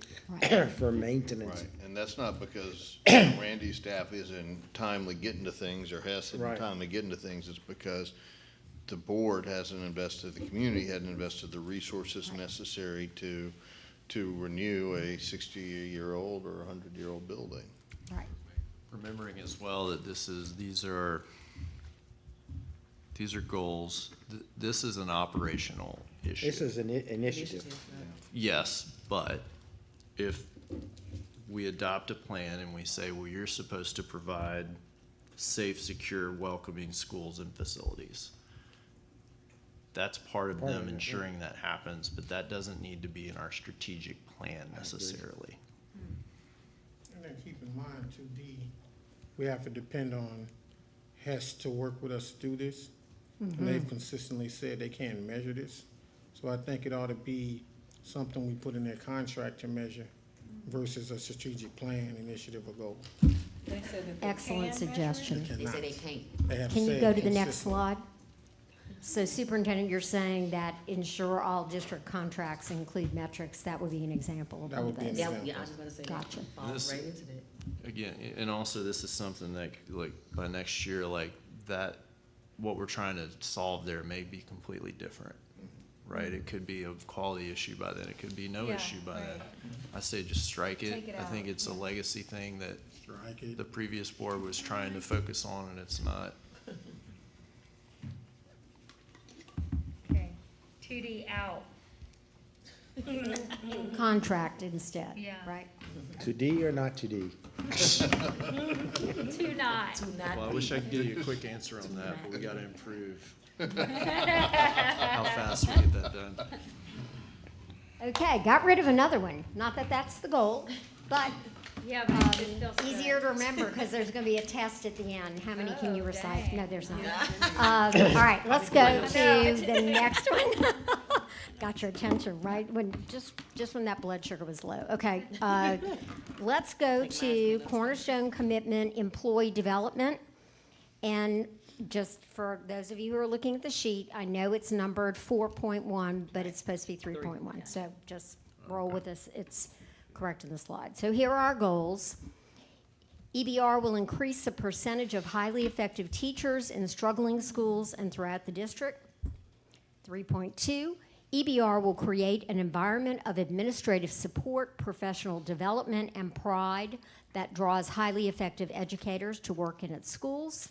Speaker 3: for maintenance.
Speaker 5: Right, and that's not because Randy's staff isn't timely getting to things or hasn't
Speaker 3: Right.
Speaker 5: timely getting to things. It's because the board hasn't invested, the community hadn't invested the resources necessary to renew a 60-year-old or a 100-year-old building.
Speaker 4: Right.
Speaker 7: Remembering as well that these are goals. This is an operational issue.
Speaker 3: This is an initiative.
Speaker 7: Yes, but if we adopt a plan and we say, well, you're supposed to provide safe, secure, welcoming schools and facilities, that's part of
Speaker 3: Part
Speaker 7: them
Speaker 3: of it, yeah.
Speaker 7: ensuring that happens, but that doesn't need to be in our strategic plan necessarily.
Speaker 1: And then keep in mind too, we have to depend on HES to work with us to do this. And they've consistently said they can't measure this. So I think it ought to be something we put in their contract to measure versus a strategic plan, initiative, or goal.
Speaker 4: Excellent suggestion.
Speaker 3: They
Speaker 1: Cannot.
Speaker 3: say they can't.
Speaker 1: They have
Speaker 4: Can you
Speaker 1: said
Speaker 4: go to the next
Speaker 1: consistently.
Speaker 4: slide? So Superintendent, you're saying that ensure all district contracts include metrics. That would be an example of
Speaker 1: That
Speaker 4: one
Speaker 1: would
Speaker 4: of
Speaker 1: be an
Speaker 4: those.
Speaker 8: Yeah,
Speaker 1: example.
Speaker 8: I was gonna say that.
Speaker 4: Gotcha.
Speaker 8: Falls
Speaker 7: This-
Speaker 8: right into that.
Speaker 7: Again, and also this is something that, like, by next year, like, that, what we're trying to solve there may be completely different, right? It could be a quality issue by then, it could be no
Speaker 2: Yeah,
Speaker 7: issue by
Speaker 2: right.
Speaker 7: then. I say just strike it.
Speaker 2: Take it
Speaker 7: I think
Speaker 2: out,
Speaker 7: it's a
Speaker 2: yeah.
Speaker 7: legacy thing that
Speaker 1: Strike it.
Speaker 7: the previous board was trying to focus on, and it's not.
Speaker 2: Okay, 2D out.
Speaker 4: Contract instead,
Speaker 2: Yeah.
Speaker 4: right?
Speaker 3: To D or not to D?
Speaker 2: 2 not.
Speaker 8: Do not
Speaker 7: Well, I
Speaker 8: be.
Speaker 7: wish I could give you a quick answer on that, but we gotta improve how fast we get that done.
Speaker 4: Okay, got rid of another one. Not that that's the goal, but
Speaker 2: Yeah, but it feels good.
Speaker 4: easier to remember because there's going to be a test at the end. How many can you
Speaker 2: Oh,
Speaker 4: recite?
Speaker 2: dang.
Speaker 4: No, there's not. All right, let's go to the next one. Got your attention, right? Just when that blood sugar was low. Okay, let's go to Cornerstone Commitment Employee Development. And just for those of you who are looking at the sheet, I know it's numbered 4.1, but it's supposed to be 3.1. So just roll with us. It's correct in the slide. So here are our goals. EBR will increase the percentage of highly effective teachers in struggling schools and throughout the district. 3.2, EBR will create an environment of administrative support, professional development, and pride that draws highly effective educators to work in its schools.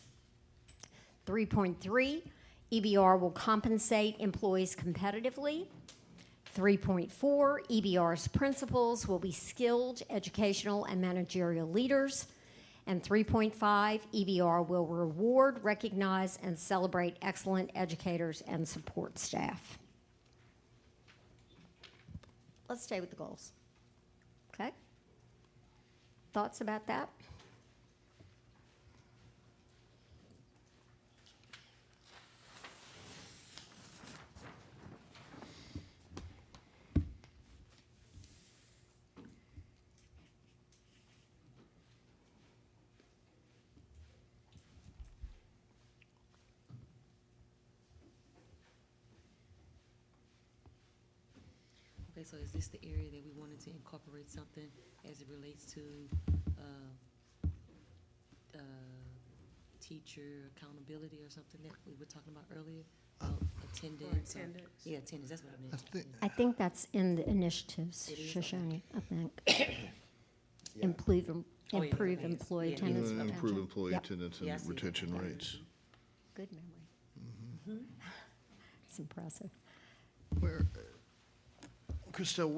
Speaker 4: 3.3, EBR will compensate employees competitively. 3.4, EBR's principals will be skilled educational and managerial leaders. And 3.5, EBR will reward, recognize, and celebrate excellent educators and support staff. Let's stay with the goals. Okay? Thoughts about that?
Speaker 8: Okay, so is this the area that we wanted to incorporate something as it relates to, teacher accountability or something that we were talking about earlier? Attendance. or-
Speaker 6: attendance.
Speaker 8: Yeah, attendance, that's what I meant.
Speaker 4: I think that's in the initiatives,
Speaker 8: It is, okay.
Speaker 4: Shoshone, I think. Improve,
Speaker 8: Oh, yeah,
Speaker 4: improve
Speaker 8: okay, yes.
Speaker 4: employee
Speaker 8: Yeah.
Speaker 4: attendance.
Speaker 5: Improve
Speaker 4: retention.
Speaker 5: employee
Speaker 4: Yep,
Speaker 5: attendance
Speaker 8: Yeah, I
Speaker 5: and
Speaker 8: see that.
Speaker 5: retention
Speaker 8: Yeah.
Speaker 5: rates.
Speaker 4: good memory. It's impressive.
Speaker 5: Where, Christelle,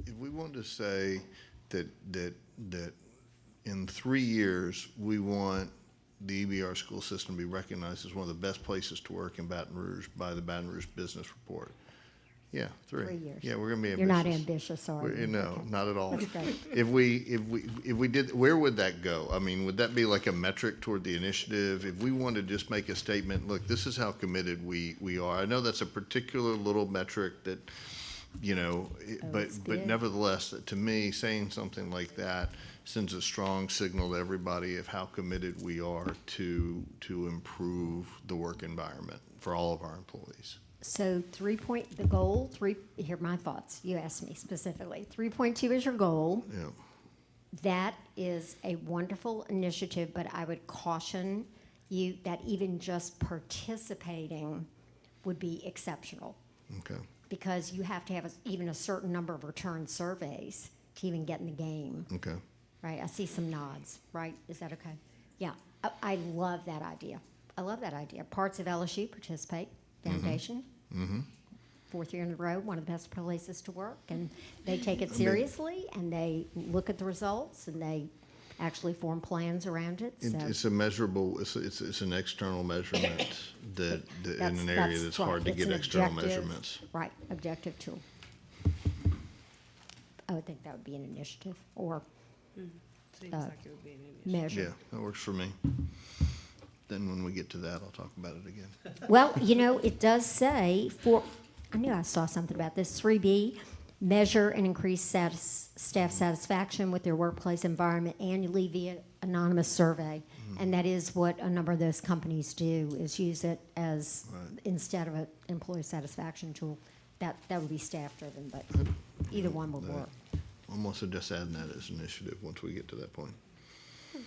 Speaker 5: if we wanted to say that in 3 years, we want the EBR school system to be recognized as one of the best places to work in Baton Rouge by the Baton Rouge Business Report. Yeah, 3.
Speaker 4: 3 years.
Speaker 5: Yeah, we're gonna be ambitious.
Speaker 4: You're not ambitious, are you?
Speaker 5: No,
Speaker 4: Okay.
Speaker 5: not at all.
Speaker 4: That's great.
Speaker 5: If we did, where would that go? I mean, would that be like a metric toward the initiative? If we wanted to just make a statement, look, this is how committed we are. I know that's a particular little metric that, but
Speaker 4: it's big.
Speaker 5: nevertheless, to me, saying something like that sends a strong signal to everybody of how committed we are to improve the work environment for all of our employees.
Speaker 4: So the goal, here are my thoughts. You asked me specifically. 3.2 is your goal.
Speaker 5: Yeah.
Speaker 4: That is a wonderful initiative, but I would caution you that even just participating would be exceptional,
Speaker 5: Okay.
Speaker 4: because you have to have even a certain number of return surveys to even get in the game,
Speaker 5: Okay.
Speaker 4: right? I see some nods, right? Is that okay? Yeah, I love that idea. I love that idea. Parts of LSU participate, Foundation.
Speaker 5: Mm-hmm.
Speaker 4: 4th year in a row, one of the best places to work, and they take it seriously, and they look at the results, and they actually form plans around it. So
Speaker 5: It's a measurable, it's an external measurement that in an area that's
Speaker 4: right.
Speaker 5: hard to
Speaker 4: It's
Speaker 5: get
Speaker 4: an
Speaker 5: external
Speaker 4: objective-
Speaker 5: measurements.
Speaker 4: Right, objective tool. I would think that would be an initiative or
Speaker 6: Seems
Speaker 4: Uh,
Speaker 6: like it would be an initiative.
Speaker 4: measure.
Speaker 5: Yeah, that works for me. Then when we get to that, I'll talk about it again.
Speaker 4: Well, it does say I knew I saw something about this, 3B, measure and increase staff satisfaction with their workplace environment annually via anonymous survey. And that is what a number of those companies do, is use it as,
Speaker 5: Right.
Speaker 4: instead of an employee satisfaction tool. That would be staff-driven, but either one would work.
Speaker 5: I'm also just adding that as an initiative once we get to that point.
Speaker 3: Gonna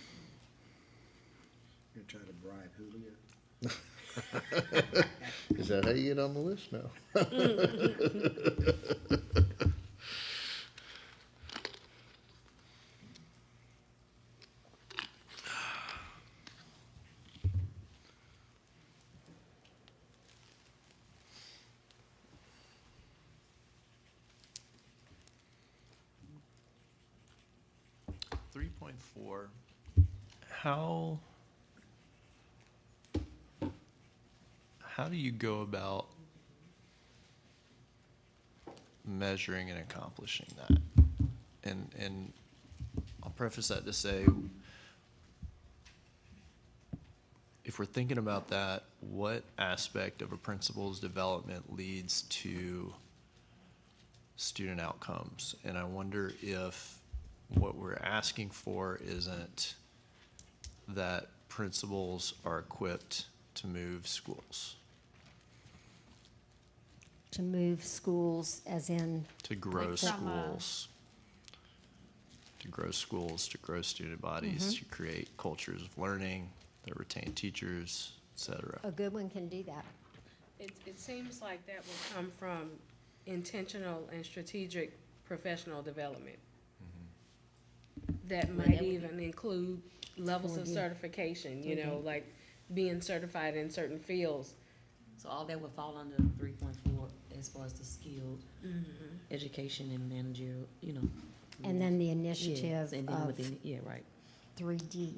Speaker 3: try to bribe Julio.
Speaker 5: Is that how you get on the list now?
Speaker 7: Three 3.4, how do you go about measuring and accomplishing that? And I'll preface that to say, if we're thinking about that, what aspect of a principal's development leads to student outcomes? And I wonder if what we're asking for isn't that principals are equipped to move schools,
Speaker 4: To move schools as in,
Speaker 7: to grow
Speaker 6: Like from
Speaker 7: schools, to grow schools, to grow student bodies, to create cultures of learning, that retain teachers, et cetera.
Speaker 4: a good one can do that.
Speaker 6: It seems like that will come from intentional and strategic professional development. That might even include levels of certification, like being certified in certain fields.
Speaker 8: So all that would fall under 3.4 as far as the skilled education and managerial,
Speaker 4: And then the
Speaker 8: yeah,
Speaker 4: initiative
Speaker 8: and then
Speaker 4: of
Speaker 8: within, yeah, right.
Speaker 4: 3D.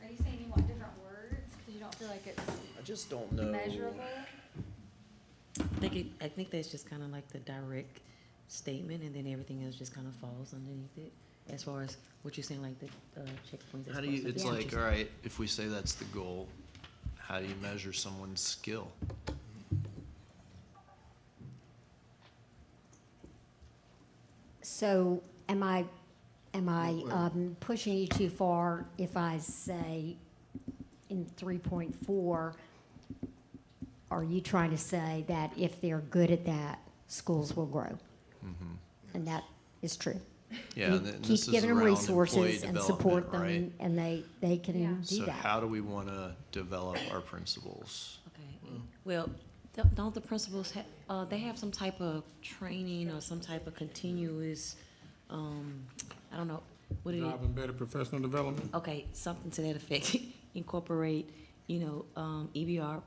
Speaker 2: Are you saying you want different words? Because you don't feel like it's
Speaker 7: I just don't know.
Speaker 2: measurable?
Speaker 8: I think that's just kind of like the direct statement, and then everything else just kind of falls underneath it. As far as what you're saying, like the checkpoints. as
Speaker 7: How do
Speaker 8: far
Speaker 7: you,
Speaker 8: as
Speaker 7: it's
Speaker 8: the
Speaker 7: like,
Speaker 8: teachers.
Speaker 7: all right, if we say that's the goal, how do you measure someone's skill?
Speaker 4: So am I pushing you too far if I say in 3.4, are you trying to say that if they're good at that, schools will grow? And that is true.
Speaker 7: Yeah,
Speaker 4: We
Speaker 7: and then
Speaker 4: keep
Speaker 7: this is
Speaker 4: giving them
Speaker 7: around
Speaker 4: resources
Speaker 7: employee
Speaker 4: and
Speaker 7: development,
Speaker 4: support
Speaker 7: right?
Speaker 4: them, and they can
Speaker 2: Yeah.
Speaker 4: do
Speaker 7: So
Speaker 4: that.
Speaker 7: how do we want to develop our principals?
Speaker 8: Okay, well, don't the principals have, they have some type of training or some type of continuous, I don't know, what do you?
Speaker 1: Driving better professional development.
Speaker 8: Okay, something to that effect. Incorporate, EBR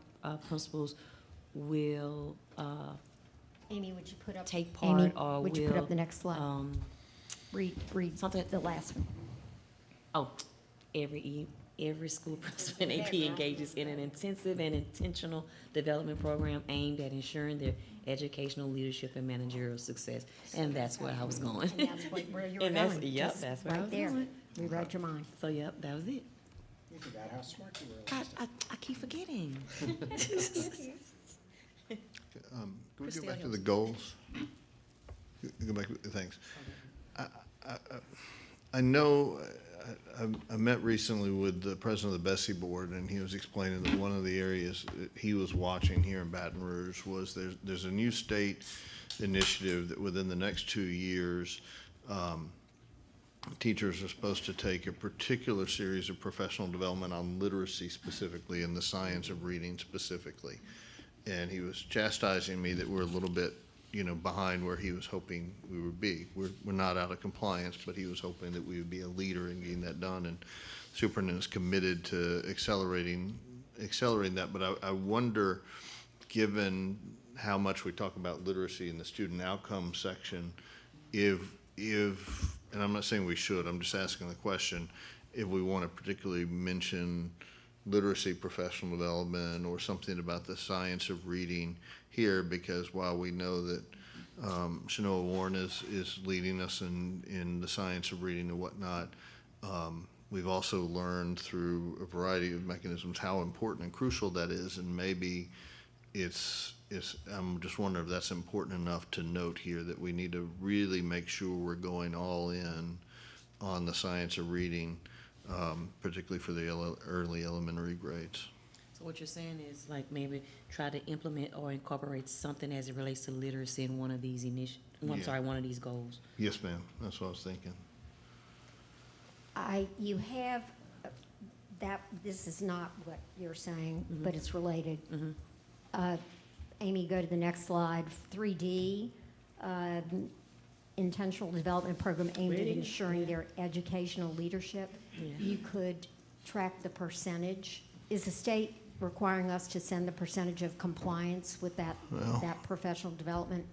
Speaker 8: principals will
Speaker 4: Amy, would you put up?
Speaker 8: take
Speaker 4: Amy,
Speaker 8: part or
Speaker 4: would you put up
Speaker 8: will,
Speaker 4: the next slide? Read
Speaker 8: something-
Speaker 4: the last one.
Speaker 8: oh, every school principal in AP engages in an intensive and intentional development program aimed at ensuring their educational leadership and managerial success. And that's where I was going.
Speaker 4: And that's where you were
Speaker 8: And that's-
Speaker 4: going.
Speaker 8: yep,
Speaker 4: just
Speaker 8: that's where I
Speaker 4: right
Speaker 8: was
Speaker 4: there.
Speaker 8: going.
Speaker 4: We read your mind.
Speaker 8: So, yep, that was it.
Speaker 3: You forgot how smart you were.
Speaker 8: I keep forgetting.
Speaker 5: Can we go
Speaker 8: Christine,
Speaker 5: back to
Speaker 8: I'll
Speaker 5: the goals? Go back, thanks. I know, I met recently with the president of the Bessie Board, and he was explaining that one of the areas that he was watching here in Baton Rouge was there's a new state initiative that within the next 2 years, teachers are supposed to take a particular series of professional development on literacy specifically and the science of reading specifically. And he was chastising me that we're a little bit, behind where he was hoping we would be. We're not out of compliance, but he was hoping that we would be a leader in getting that done. And superintendent's committed to accelerating that. But I wonder, given how much we talk about literacy in the student outcome section, if and I'm not saying we should, I'm just asking the question, if we want to particularly mention literacy professional development or something about the science of reading here, because while we know that Shanoa Warren is leading us in the science of reading and whatnot, we've also learned through a variety of mechanisms how important and crucial that is, and maybe I'm just wondering if that's important enough to note here, that we need to really make sure we're going all in on the science of reading, particularly for the early elementary grades.
Speaker 8: So what you're saying is like maybe try to implement or incorporate something as it relates to literacy in one of these
Speaker 5: Yeah.
Speaker 8: one of these goals.
Speaker 5: Yes, ma'am, that's what I was thinking.
Speaker 4: You have, this is not what you're saying, but it's related. Amy, go to the next slide. 3D, intentional development program aimed at ensuring their educational leadership.
Speaker 8: Yeah.
Speaker 4: You could track the percentage. Is the state requiring us to send the percentage of compliance with that professional development?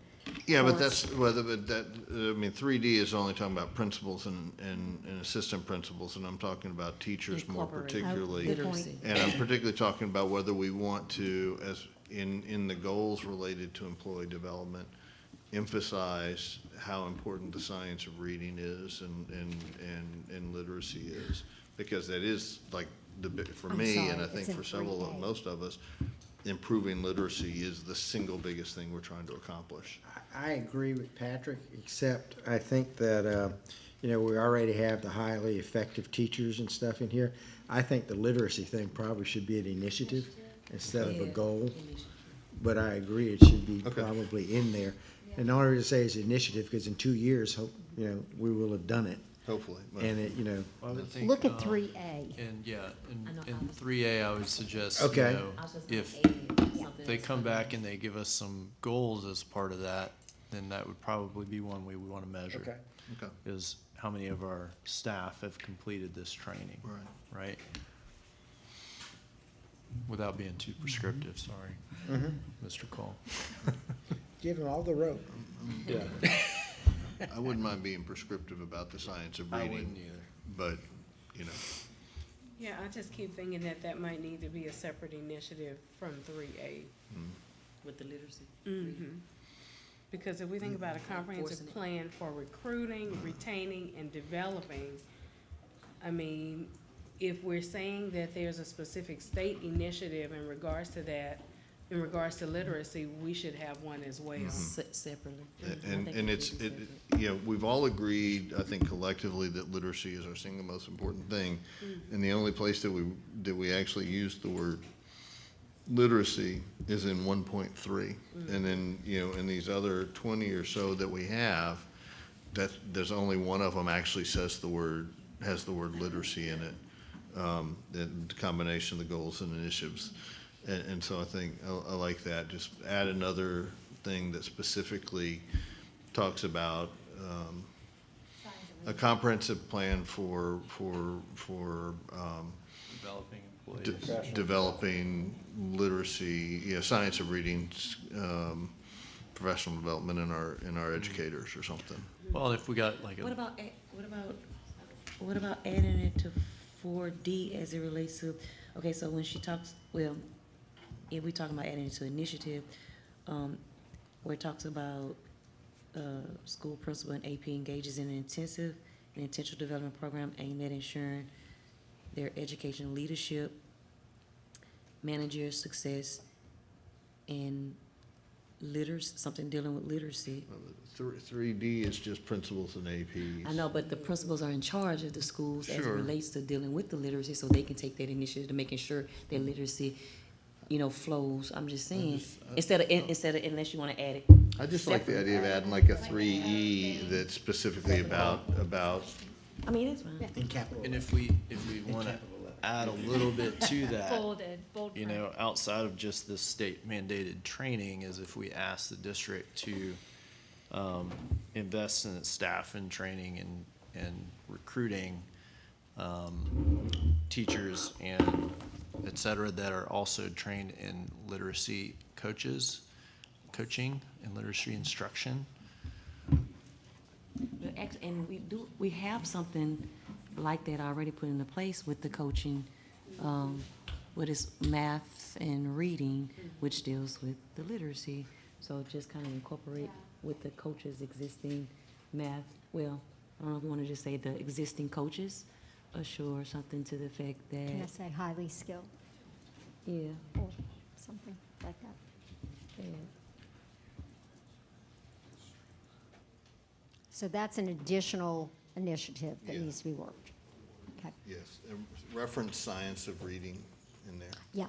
Speaker 5: Yeah, but
Speaker 4: course?
Speaker 5: that's, whether, but that, 3D is only talking about principals and assistant principals, and I'm talking about teachers more
Speaker 8: Incorporate.
Speaker 5: particularly.
Speaker 4: Good point.
Speaker 8: Literacy.
Speaker 5: And I'm particularly talking about whether we want to, as in the goals related to employee development, emphasize how important the science of reading is and literacy is. Because that is like for
Speaker 4: I'm
Speaker 5: me,
Speaker 4: sorry,
Speaker 5: and I
Speaker 4: it's
Speaker 5: think
Speaker 4: in
Speaker 5: for several of
Speaker 4: 3A.
Speaker 5: most of us, improving literacy is the single biggest thing we're trying to accomplish.
Speaker 3: I agree with Patrick, except I think that, we already have the highly effective teachers and stuff in here. I think the literacy thing probably should be an initiative instead of a
Speaker 8: Yeah,
Speaker 3: goal.
Speaker 8: initiative.
Speaker 3: But I agree, it should be
Speaker 5: Okay.
Speaker 3: probably in there. And the only reason to say is initiative, because in 2 years, we will have done it.
Speaker 5: Hopefully. but-
Speaker 3: And
Speaker 7: I would think,
Speaker 4: Look at 3A.
Speaker 7: And yeah,
Speaker 8: I know, I
Speaker 7: in
Speaker 8: was-
Speaker 7: 3A, I would suggest,
Speaker 3: Okay.
Speaker 8: I was just
Speaker 7: if
Speaker 8: gonna add something
Speaker 7: they
Speaker 8: else
Speaker 7: come
Speaker 8: for
Speaker 7: back
Speaker 8: that.
Speaker 7: and they give us some goals as part of that, then that would probably be one we would want to measure.
Speaker 5: Okay.
Speaker 7: Is how many of our staff have completed this training,
Speaker 5: Right.
Speaker 7: right? Without being too prescriptive, sorry, Mr. Cole.
Speaker 3: Give them all the rope.
Speaker 7: Yeah.
Speaker 5: I wouldn't mind being prescriptive about the science of
Speaker 7: I
Speaker 5: reading,
Speaker 7: wouldn't either.
Speaker 5: but,
Speaker 6: Yeah, I just keep thinking that might need to be a separate initiative from 3A.
Speaker 8: With the literacy.
Speaker 6: Because if we think about a comprehensive
Speaker 8: Enforcing it.
Speaker 6: plan for recruiting, retaining, and developing, I mean, if we're saying that there's a specific state initiative in regards to that, in regards to literacy, we should have one as well.
Speaker 8: Separately.
Speaker 5: and
Speaker 8: I think
Speaker 5: it's,
Speaker 8: should be separate.
Speaker 5: we've all agreed, I think collectively, that literacy is our single most important thing. And the only place that we actually use the word literacy is in 1.3. And then, in these other 20 or so that we have, there's only one of them actually has the word literacy in it. The combination of the goals and initiatives. And so I think I like that. Just add another thing that specifically talks about a comprehensive plan for
Speaker 7: Developing employees.
Speaker 5: developing literacy, science of reading, professional development in our educators or something.
Speaker 7: Well, if we got like
Speaker 8: What about adding it to 4D as it relates to, okay, so when she talks, well, if we talking about adding it to initiative, where it talks about, school principal and AP engages in an intensive and intentional development program aimed at ensuring their education leadership, managerial success, and something dealing with literacy.
Speaker 5: 3D is just principals and APs.
Speaker 8: I know, but the principals are in charge of the schools as it
Speaker 5: Sure.
Speaker 8: relates to dealing with the literacy, so they can take that initiative to making sure that literacy, flows. I'm just saying, instead of, unless you wanna add it.
Speaker 5: I just like the idea of adding like a 3E that's specifically about,
Speaker 8: I mean, it's fine.
Speaker 3: In capital.
Speaker 7: And if we want to add a little bit to that,
Speaker 2: bold print.
Speaker 7: outside of just this state mandated training, is if we ask the district to invest in its staff and training and recruiting teachers and et cetera that are also trained in literacy coaching and literacy instruction.
Speaker 8: And we have something like that already put into place with the coaching, what is math and reading, which deals with the literacy. So just kind of incorporate with the coaches' existing math, well, I don't know if you want to just say the existing coaches, assure something to the effect that.
Speaker 4: Can I say highly skilled
Speaker 8: Yeah,
Speaker 4: or something like that?
Speaker 8: yeah.
Speaker 4: So that's an additional initiative that
Speaker 5: Yeah.
Speaker 4: needs to be worked. Okay,
Speaker 5: yes, reference science of reading in there.
Speaker 4: yeah.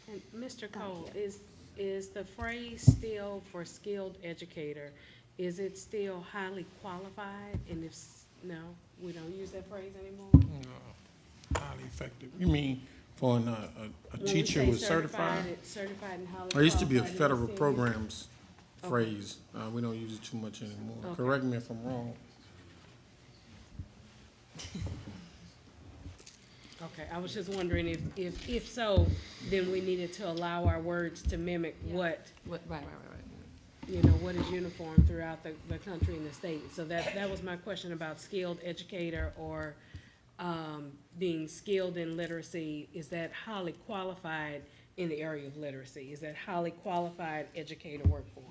Speaker 6: And Mr.
Speaker 4: Thank
Speaker 6: Cole,
Speaker 4: you.
Speaker 6: is the phrase still for skilled educator, is it still highly qualified? And no, we don't use that phrase anymore?
Speaker 1: Highly effective. You mean for a
Speaker 6: When we
Speaker 1: teacher
Speaker 6: say
Speaker 1: who's certified?
Speaker 6: it's certified and highly
Speaker 1: There used to be a
Speaker 6: qualified,
Speaker 1: federal
Speaker 6: is it still-
Speaker 1: programs phrase. We don't use it too much anymore.
Speaker 6: Okay.
Speaker 1: Correct me if I'm wrong.
Speaker 6: Okay, I was just wondering if so, then we needed to allow our words to mimic what,
Speaker 8: Right.
Speaker 6: what is uniform throughout the country and the state. So that was my question about skilled educator or, being skilled in literacy. Is that highly qualified in the area of literacy? Is that highly qualified educator workforce?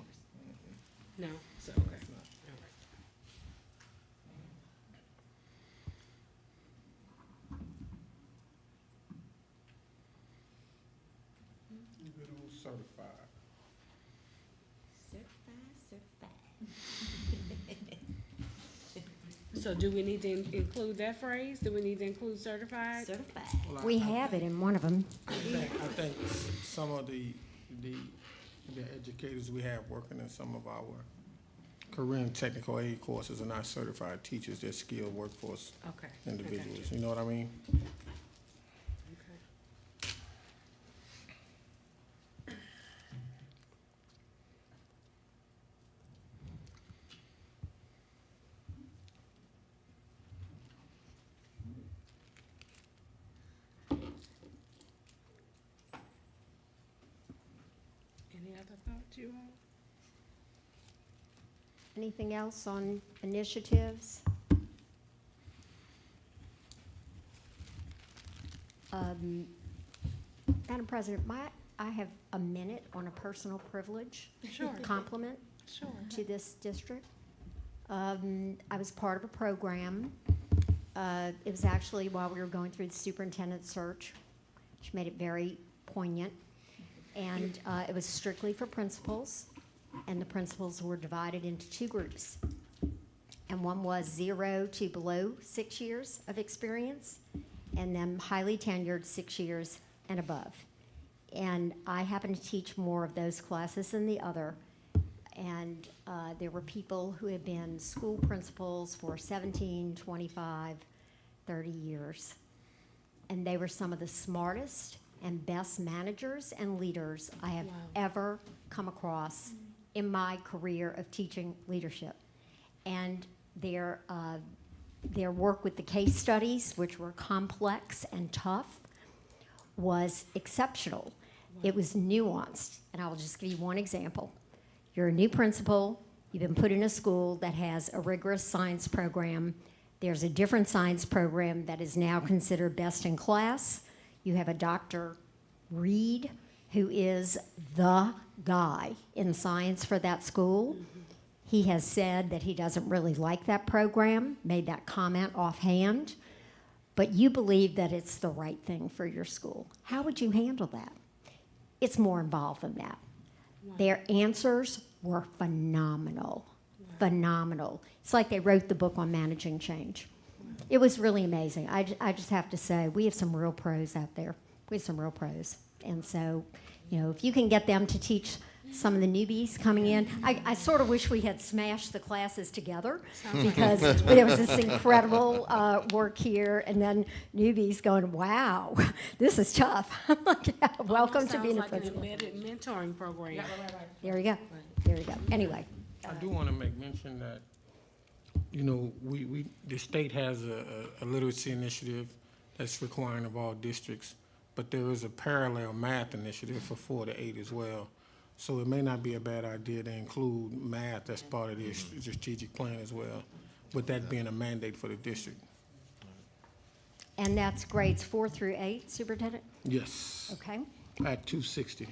Speaker 6: No? So, okay. All right.
Speaker 1: Good old certified.
Speaker 6: So do we need to include that phrase? Do we need to include certified?
Speaker 8: Certified.
Speaker 4: We have it in one of them.
Speaker 1: I think some of the educators we have working in some of our career and technical aid courses are not certified teachers. They're skilled workforce
Speaker 6: Okay.
Speaker 1: individuals. You know what I mean?
Speaker 6: Okay. Any other thoughts you all?
Speaker 4: Anything else on initiatives? Madam President, I have a minute on a personal privilege
Speaker 6: Sure.
Speaker 4: compliment
Speaker 6: Sure.
Speaker 4: to this district. I was part of a program. It was actually while we were going through the superintendent search, which made it very poignant. And it was strictly for principals, and the principals were divided into two groups. And one was 0 to below 6 years of experience, and then highly tenured 6 years and above. And I happen to teach more of those classes than the other. And there were people who had been school principals for 17, 25, 30 years. And they were some of the smartest and best managers and leaders I have ever come across in my career of teaching leadership. And their work with the case studies, which were complex and tough, was exceptional. It was nuanced, and I will just give you one example. You're a new principal, you've been put in a school that has a rigorous science program. There's a different science program that is now considered best in class. You have a Dr. Reed, who is the guy in science for that school. He has said that he doesn't really like that program, made that comment offhand, but you believe that it's the right thing for your school. How would you handle that? It's more involved than that. Their answers were phenomenal, phenomenal. It's like they wrote the book on managing change. It was really amazing. I just have to say, we have some real pros out there. We have some real pros. And so, you know, if you can get them to teach some of the newbies coming in, I sort of wish we had smashed the classes together because there was this incredible work here, and then newbies going, wow, this is tough. I'm like, yeah, welcome to being a principal.
Speaker 6: Sounds like an embedded mentoring program.
Speaker 4: There we go. There we go. Anyway.
Speaker 1: I do want to make mention that, you know, the state has a literacy initiative that's requiring of all districts, but there is a parallel math initiative for 4 to 8 as well. So it may not be a bad idea to include math as part of the strategic plan as well, with that being a mandate for the district.
Speaker 4: And that's grades 4 through 8, Superintendent?
Speaker 1: Yes,
Speaker 4: Okay.
Speaker 1: at 260.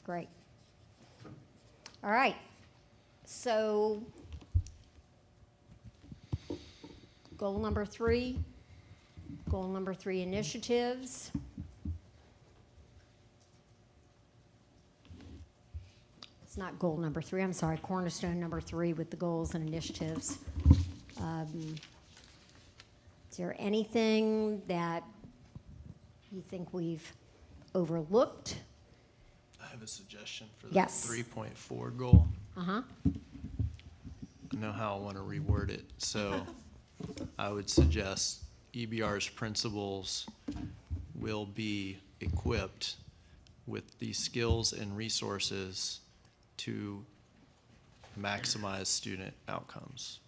Speaker 4: Great. All right. So goal number 3 initiatives. It's not goal number 3, I'm sorry, cornerstone number 3 with the goals and initiatives. Is there anything that you think we've overlooked?
Speaker 7: I have a suggestion for the
Speaker 4: Yes.
Speaker 7: 3.4 goal.
Speaker 4: Uh-huh.
Speaker 7: I know how I want to reword it, so I would suggest EBR's principals will be equipped with the skills and resources to maximize student outcomes.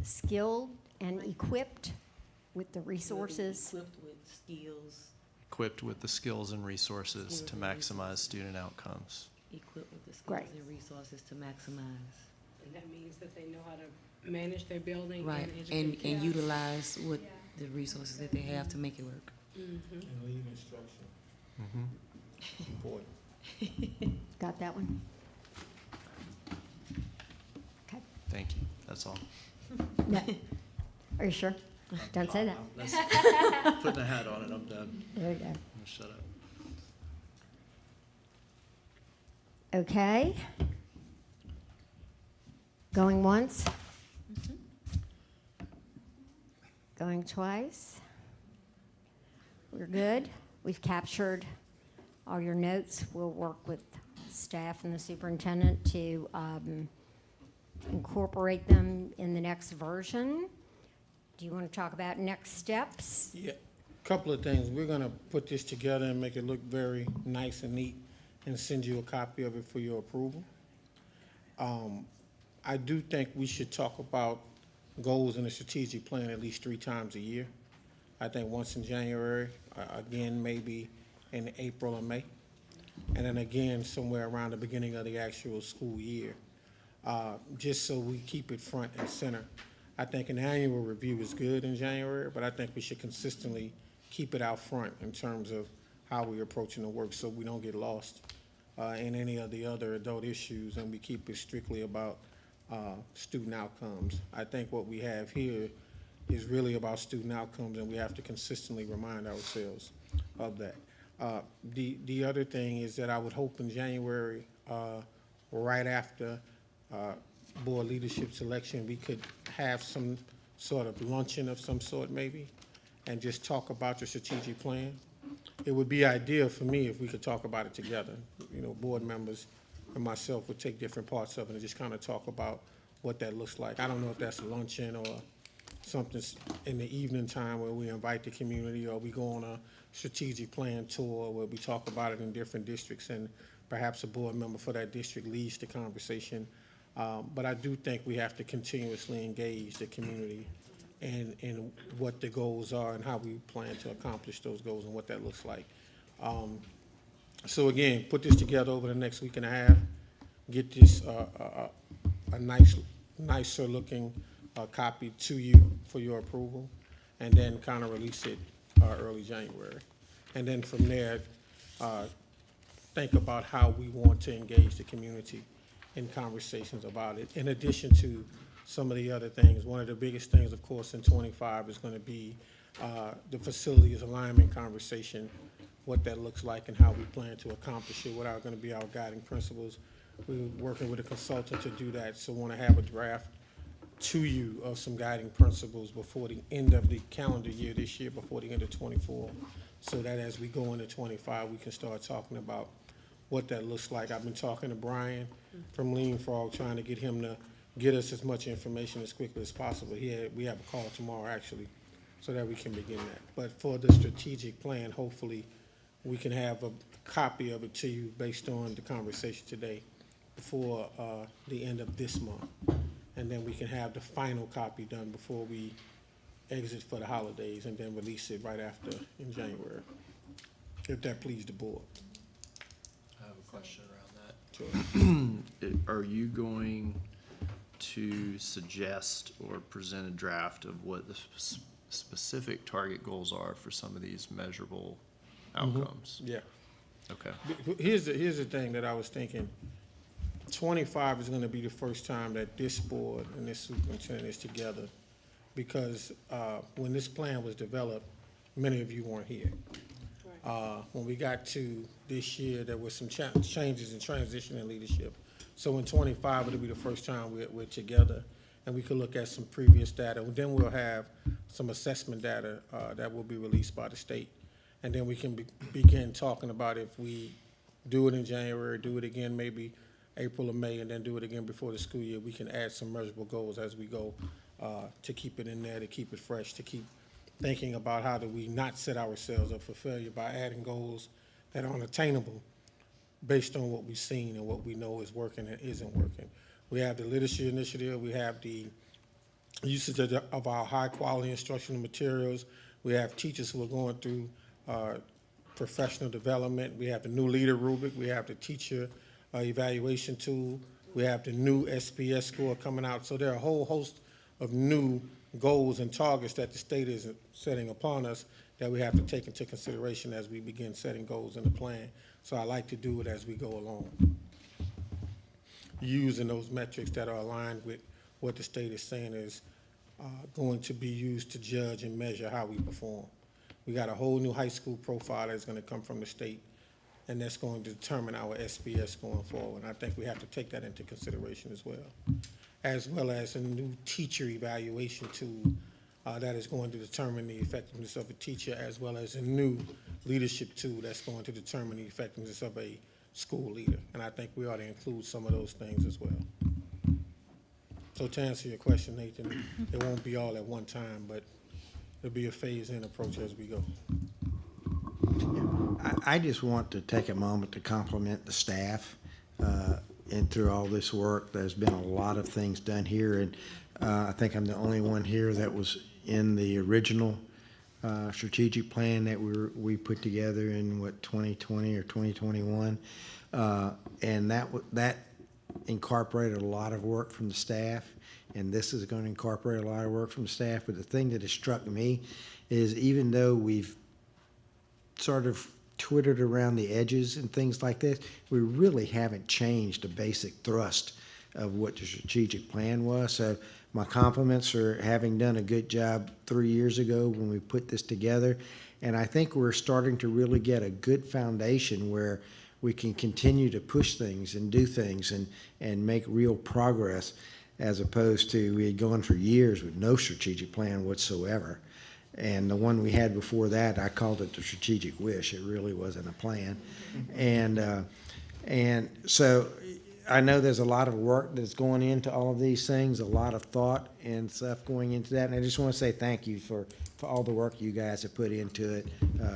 Speaker 4: Skilled and equipped with the resources.
Speaker 8: Equipped with skills,
Speaker 7: Equipped with the skills and resources to maximize student outcomes.
Speaker 8: equipped with the skills
Speaker 4: Great.
Speaker 8: and resources to maximize.
Speaker 6: And that means that they know how to manage their building
Speaker 8: Right,
Speaker 6: and educate
Speaker 8: and
Speaker 6: kids.
Speaker 8: utilize what the resources that they have to make it work.
Speaker 1: And lead instruction. Important.
Speaker 4: Got that one? Okay.
Speaker 7: Thank you, that's all.
Speaker 4: No. Are you sure? Don't say that.
Speaker 7: Putting a hat on it, I'm done.
Speaker 4: There you go.
Speaker 7: I'm gonna shut up.
Speaker 4: Okay. Going once? Going twice? We're good? We've captured all your notes. We'll work with staff and the superintendent to incorporate them in the next version. Do you want to talk about next steps?
Speaker 1: Yeah, couple of things. We're gonna put this together and make it look very nice and neat and send you a copy of it for your approval. I do think we should talk about goals in the strategic plan at least 3 times a year. I think once in January, again, maybe in April or May, and then again somewhere around the beginning of the actual school year, just so we keep it front and center. I think an annual review is good in January, but I think we should consistently keep it out front in terms of how we're approaching the work so we don't get lost in any of the other adult issues, and we keep it strictly about student outcomes. I think what we have here is really about student outcomes, and we have to consistently remind ourselves of that. The other thing is that I would hope in January, right after board leadership selection, we could have some sort of luncheon of some sort maybe, and just talk about the strategic plan. It would be ideal for me if we could talk about it together. You know, board members and myself would take different parts of it and just kind of talk about what that looks like. I don't know if that's a luncheon or something in the evening time where we invite the community, or we go on a strategic plan tour where we talk about it in different districts, and perhaps a board member for that district leads the conversation. But I do think we have to continuously engage the community in what the goals are and how we plan to accomplish those goals and what that looks like. So again, put this together over the next week and a half, get this a nicer looking copy to you for your approval, and then kind of release it early January. And then from there, think about how we want to engage the community in conversations about it. In addition to some of the other things, one of the biggest things, of course, in 25 is going to be the facilities alignment conversation, what that looks like and how we plan to accomplish it, what are going to be our guiding principles. We're working with a consultant to do that, so want to have a draft to you of some guiding principles before the end of the calendar year this year, before the end of 24, so that as we go into 25, we can start talking about what that looks like. I've been talking to Brian from Lean Frog, trying to get him to get us as much information as quickly as possible. We have a call tomorrow, actually, so that we can begin that. But for the strategic plan, hopefully, we can have a copy of it to you based on the conversation today before the end of this month. And then we can have the final copy done before we exit for the holidays, and then release it right after in January, if that pleased the board.
Speaker 7: I have a question around that.
Speaker 1: Sure.
Speaker 7: Are you going to suggest or present a draft of what the specific target goals are for some of these measurable outcomes?
Speaker 1: Yeah.
Speaker 7: Okay.
Speaker 1: Here's the thing that I was thinking. 25 is going to be the first time that this board and this superintendent is together, because when this plan was developed, many of you weren't here. When we got to this year, there were some changes and transition in leadership. So in 25, it'll be the first time we're together, and we could look at some previous data. Then we'll have some assessment data that will be released by the state. And then we can begin talking about if we do it in January, do it again maybe April or May, and then do it again before the school year. We can add some measurable goals as we go to keep it in there, to keep it fresh, to keep thinking about how do we not set ourselves up for failure by adding goals that aren't attainable based on what we've seen and what we know is working and isn't working. We have the literacy initiative. We have the usage of our high-quality instructional materials. We have teachers who are going through professional development. We have the new leader rubric. We have the teacher evaluation tool. We have the new SPS score coming out. So there are a whole host of new goals and targets that the state is setting upon us that we have to take into consideration as we begin setting goals in the plan. So I like to do it as we go along, using those metrics that are aligned with what the state is saying is going to be used to judge and measure how we perform. We got a whole new high school profile that's going to come from the state, and that's going to determine our SPS going forward. And I think we have to take that into consideration as well as a new teacher evaluation tool that is going to determine the effectiveness of a teacher, as well as a new leadership tool that's going to determine the effectiveness of a school leader. And I think we ought to include some of those things as well. So to answer your question, Nathan, it won't be all at one time, but it'll be a phase-in approach as we go.
Speaker 3: I just want to take a moment to compliment the staff. And through all this work, there's been a lot of things done here, and I think I'm the only one here that was in the original strategic plan that we put together in 2020 or 2021, and that incorporated a lot of work from the staff, and this is going to incorporate a lot of work from the staff. But the thing that has struck me is, even though we've sort of twittered around the edges and things like this, we really haven't changed the basic thrust of what the strategic plan was. So my compliments for having done a good job 3 years ago when we put this together. And I think we're starting to really get a good foundation where we can continue to push things and do things and make real progress. as opposed to we had gone for years with no strategic plan whatsoever. And the one we had before that, I called it the strategic wish. It really wasn't a plan. And so I know there's a lot of work that's going into all of these things, a lot of thought and stuff going into that. And I just want to say thank you for all the work you guys have put into it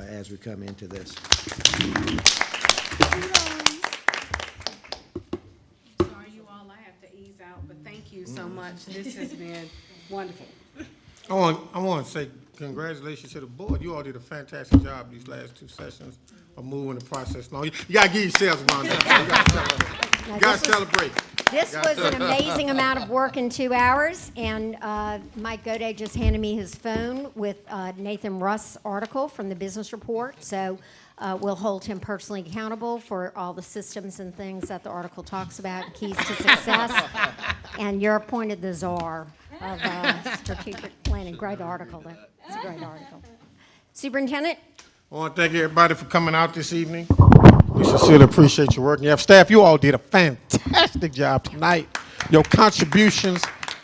Speaker 3: as we come into this.
Speaker 6: Sorry, you all, I have to ease out, but thank you so much. This has been wonderful.
Speaker 1: I want to say congratulations to the board. You all did a fantastic job these last 2 sessions of moving the process along. You got to give yourselves a round of applause. You got to celebrate.
Speaker 4: This was an amazing amount of work in 2 hours, and Mike Godet just handed me his phone with Nathan Russ' article from the Business Report, so we'll hold him personally accountable for all the systems and things that the article talks about, keys to success, and you're appointed the czar of strategic planning. Great article. It's a great article. Superintendent?
Speaker 1: I want to thank everybody for coming out this evening. We sincerely appreciate your work. And you have staff, you all did a fantastic job tonight. Your contributions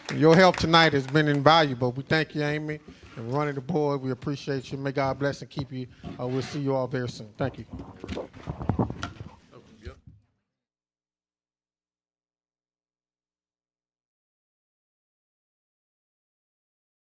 Speaker 1: and your help tonight has been invaluable. We thank you, Amy, and running the board. We appreciate you. May God bless and keep you. We'll see you all very soon. Thank you.